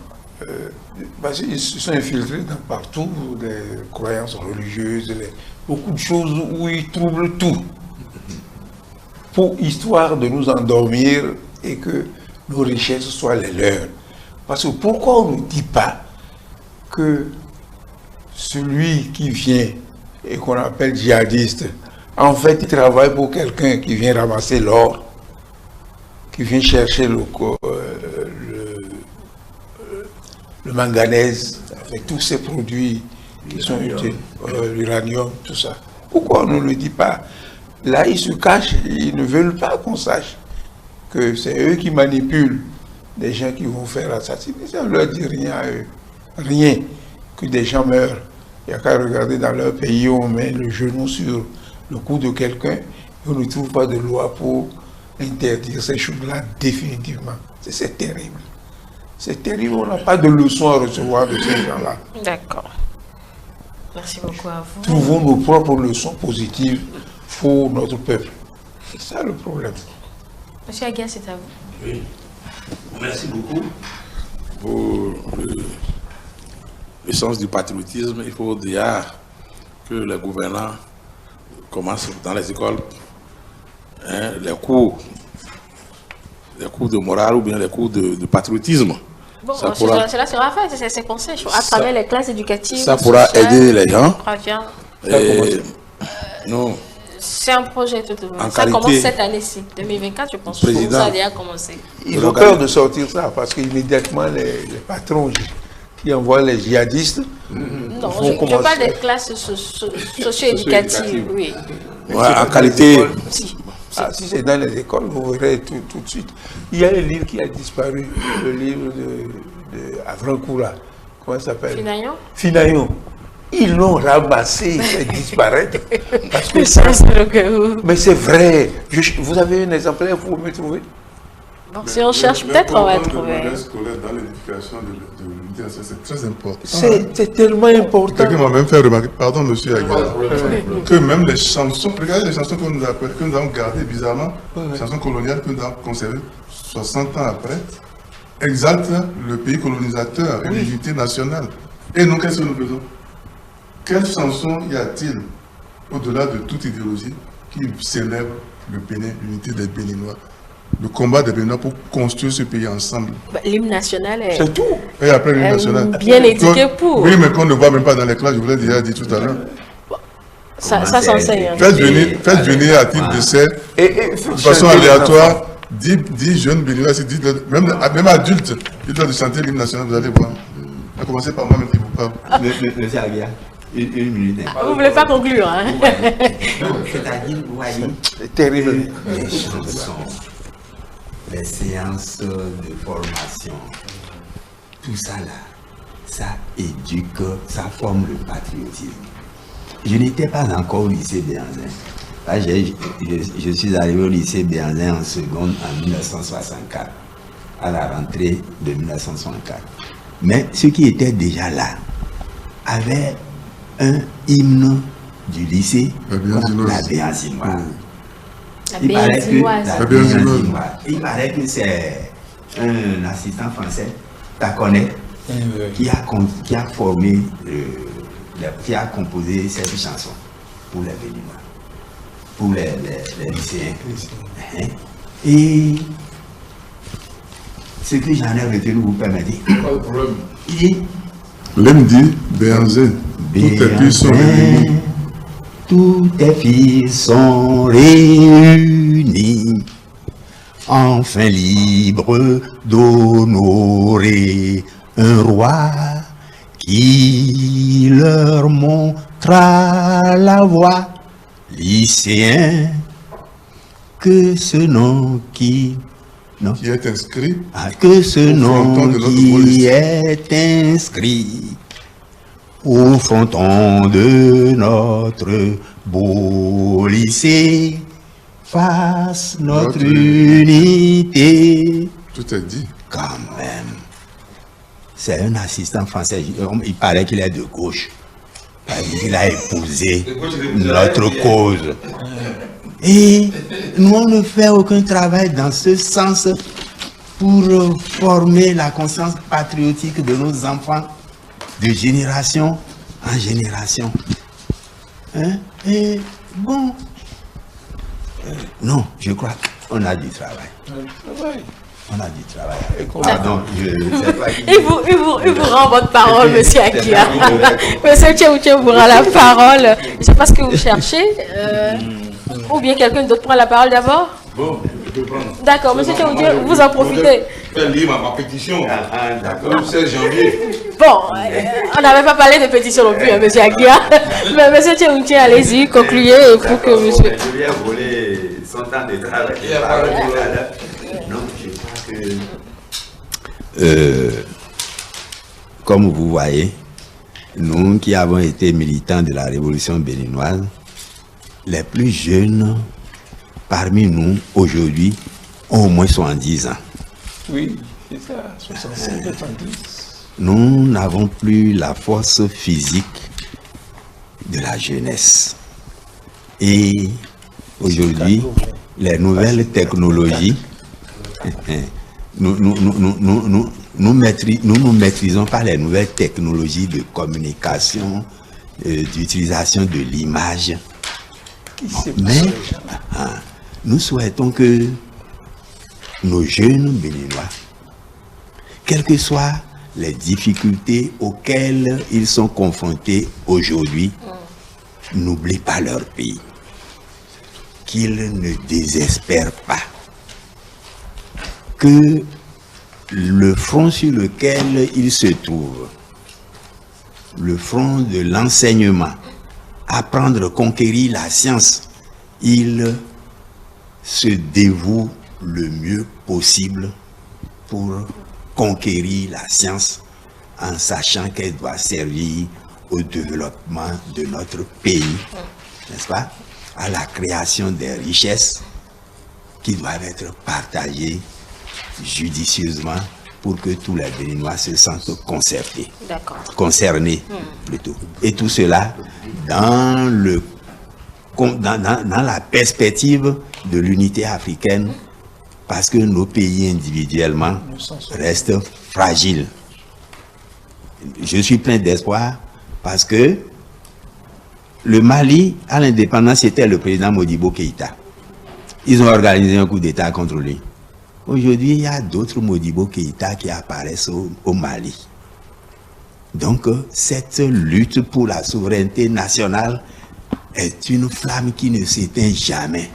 parce qu'ils se sont infiltrés partout, des croyances religieuses, beaucoup de choses où ils troublent tout, pour histoire de nous endormir et que nos richesses soient les leurs. Parce que pourquoi on ne dit pas que celui qui vient et qu'on appelle djihadiste, en fait il travaille pour quelqu'un qui vient ramasser l'or, qui vient chercher le manganèse, avec tous ces produits qui sont utiles, l'uranium, tout ça. Pourquoi on ne le dit pas? Là, ils se cachent, ils ne veulent pas qu'on sache que c'est eux qui manipulent des gens qui vont faire assassiner. Ça ne leur dit rien à eux. Rien. Que des gens meurent. Il n'y a qu'à regarder dans leur pays où on met le genou sur le cou de quelqu'un et on ne trouve pas de loi pour interdire ces choses-là définitivement. C'est terrible. C'est terrible, on n'a pas de leçons à recevoir de ces gens-là. D'accord. Merci beaucoup à vous. Trouvons nos propres leçons positives pour notre peuple. C'est ça le problème. Monsieur Aguia, c'est à vous. Oui. Merci beaucoup pour le sens du patriotisme. Il faut déjà que les gouvernants commencent dans les écoles les cours de morale ou bien les cours de patriotisme. Bon, cela sera fait, c'est pensé à travers les classes éducatives. Ça pourra aider les gens. Non. C'est un projet tout de même. Ça commence cette année-ci, 2024, je pense. Président, ça a déjà commencé. Ils ont peur de sortir ça parce qu'immédiatement les patrons qui envoient les djihadistes. Non, je parle des classes socio-éducatives, oui. Ouais, en qualité. Si c'est dans les écoles, vous verrez tout de suite. Il y a un livre qui a disparu, le livre de Avrancourt. Comment ça s'appelle? Finaillon. Finaillon. Ils l'ont ramassé, il fait disparaître. Parce que mais c'est vrai. Vous avez un exemplaire, vous me trouvez? Bon, si on cherche, peut-être on va trouver. Le scolaire dans l'éducation de l'unité nationale, c'est très important. C'est tellement important. Quelqu'un m'a même fait remarquer, pardon monsieur Aguilar, que même les chansons, regardez les chansons que nous avons gardées bizarrement, les chansons coloniales que nous avons conservées 60 ans après, exaltent le pays colonisateur et l'unité nationale. Et nous, qu'est-ce que nous faisons? Quelle chanson y a-t-il, au-delà de toute idéologie, qui célèbre le Bénin, l'unité des Béninois, le combat des Béninois pour construire ce pays ensemble? L'hymne national est... C'est tout. Et après l'hymne national. Bien éduqué pour... Oui, mais qu'on ne voit même pas dans les classes, je vous l'ai déjà dit tout à l'heure. Ça s'enseigne. Faites venir à titre d'essai, de façon aléatoire, 10 jeunes Béninois, même adultes, dites-leur de chanter l'hymne national, vous allez voir. À commencer par moi-même qui vous parle. Monsieur Aguilar, une minute. Vous ne voulez pas conclure, hein? Non, c'est-à-dire, vous voyez, c'est terrible. Les chansons, les séances de formation, tout ça là, ça éduque, ça forme le patriotisme. Je n'étais pas encore au lycée Béhanzin. Je suis arrivé au lycée Béhanzin en seconde en 1964, à la rentrée de 1964. Mais ceux qui étaient déjà là avaient un hymne du lycée, la Béhanzinoise. Il paraît que c'est un assistant français, Taconnet, qui a formé, qui a composé cette chanson pour les Béninois, pour les lycéens. Et ce que j'en ai retenu, vous permettez. Il dit, l'hymne dit Béhanzin, tous tes fils sont réunis, enfin libres d'honorer un roi qui leur montra la voie. Lycéen, que ce nom qui est inscrit, que ce nom qui est inscrit au fronton de notre beau lycée, fasse notre unité. Tout est dit. Quand même. C'est un assistant français, il paraît qu'il est de gauche. Il a épousé notre cause. Et nous, on ne fait aucun travail dans ce sens pour former la conscience patriotique de nos enfants de génération en génération. Et bon, non, je crois qu'on a du travail. On a du travail. Pardon, il vous rend votre parole, monsieur Aguilar. Monsieur Tchéouché vous rend la parole. Je ne sais pas ce que vous cherchez. Ou bien quelqu'un d'autre prend la parole d'abord? Bon, je peux prendre. D'accord, monsieur Tchéoudjé, vous en profitez. Je vais lire ma pétition. D'accord. Le 16 janvier. Bon, on n'avait pas parlé de pétition non plus, hein, monsieur Aguia. Mais monsieur Tchéoudjé, allez-y, concluez pour que monsieur... Je lui ai volé son temps de travail. Non, je crois que... comme vous voyez, nous qui avons été militants de la révolution béninoise, les plus jeunes parmi nous aujourd'hui ont au moins 70 ans. Oui, c'est ça, 65, 70. Nous n'avons plus la force physique de la jeunesse. Et aujourd'hui, les nouvelles technologies, nous ne maîtrisons pas les nouvelles technologies de communication, d'utilisation de l'image. Mais nous souhaitons que nos jeunes Béninois, quelles que soient les difficultés auxquelles ils sont confrontés aujourd'hui, n'oublient pas leur pays. Qu'ils ne désespèrent pas. Que le front sur lequel ils se trouvent, le front de l'enseignement, apprendre, conquérir la science, ils se dévouent le mieux possible pour conquérir la science en sachant qu'elle doit servir au développement de notre pays, n'est-ce pas? À la création des richesses qui doivent être partagées judicieusement pour que tous les Béninois se sentent concernés plutôt. Et tout cela dans la perspective de l'unité africaine, parce que nos pays individuellement restent fragiles. Je suis plein d'espoir parce que le Mali, à l'indépendance, c'était le président Modibo Keïta. Ils ont organisé un coup d'État contre lui. Aujourd'hui, il y a d'autres Modibo Keïta qui apparaissent au Mali. Donc, cette lutte pour la souveraineté nationale est une flamme qui ne s'éteint jamais.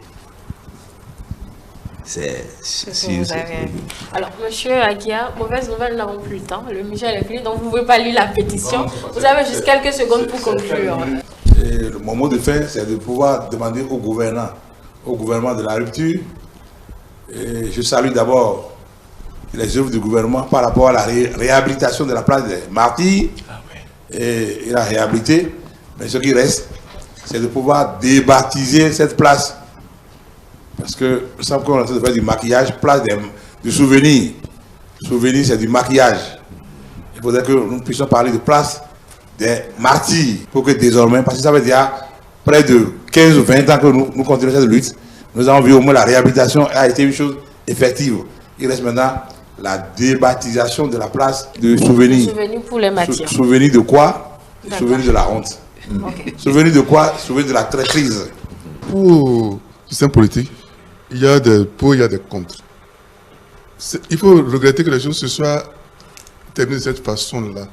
Alors, monsieur Aguia, mauvaise nouvelle, nous n'avons plus le temps. Le Michel est fini, donc vous ne pouvez pas lire la pétition. Vous avez juste quelques secondes pour conclure. Et mon mot de fin, c'est de pouvoir demander au gouvernement de la rupture. Et je salue d'abord les œuvres du gouvernement par rapport à la réhabilitation de la place des martyrs. Et il a réhabilité. Mais ce qui reste, c'est de pouvoir débaptiser cette place. Parce que nous savons qu'on est en train de faire du maquillage, place du souvenir. Souvenir, c'est du maquillage. Il faudrait que nous puissions parler de place des martyrs. Pour que désormais, parce que ça veut dire près de 15 ou 20 ans que nous continuons cette lutte, nous avons vu au moins la réhabilitation a été une chose effective. Il reste maintenant la débaptisation de la place de souvenir. Souvenir pour les matières. Souvenir de quoi? Souvenir de la honte. Okay. Souvenir de quoi? Souvenir de la traîtrise. Pour le système politique, il y a des pour, il y a des contre. Il faut regretter que les choses se soient terminées de cette façon-là.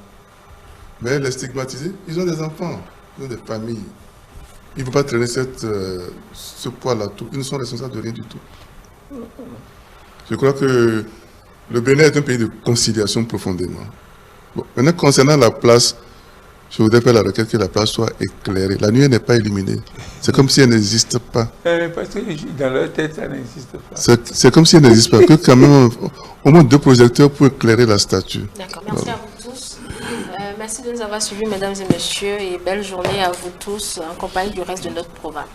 Mais les stigmatisés, ils ont des enfants, ils ont des familles. Il ne faut pas traîner ce poids-là. Ils ne sont responsables de rien du tout. Je crois que le Bénin est un pays de conciliation profondément. Bon, maintenant, concernant la place, je voudrais faire la requête que la place soit éclairée. La nuit n'est pas illuminée. C'est comme si elle n'existe pas. Parce que dans leur tête, ça n'existe pas. C'est comme si elle n'existe pas. Que quand même, au moins 2 projecteurs pour éclairer la statue. D'accord, merci à vous tous. Merci de nous avoir suivis, mesdames et messieurs, et belle journée à vous tous en compagnie du reste de notre programme.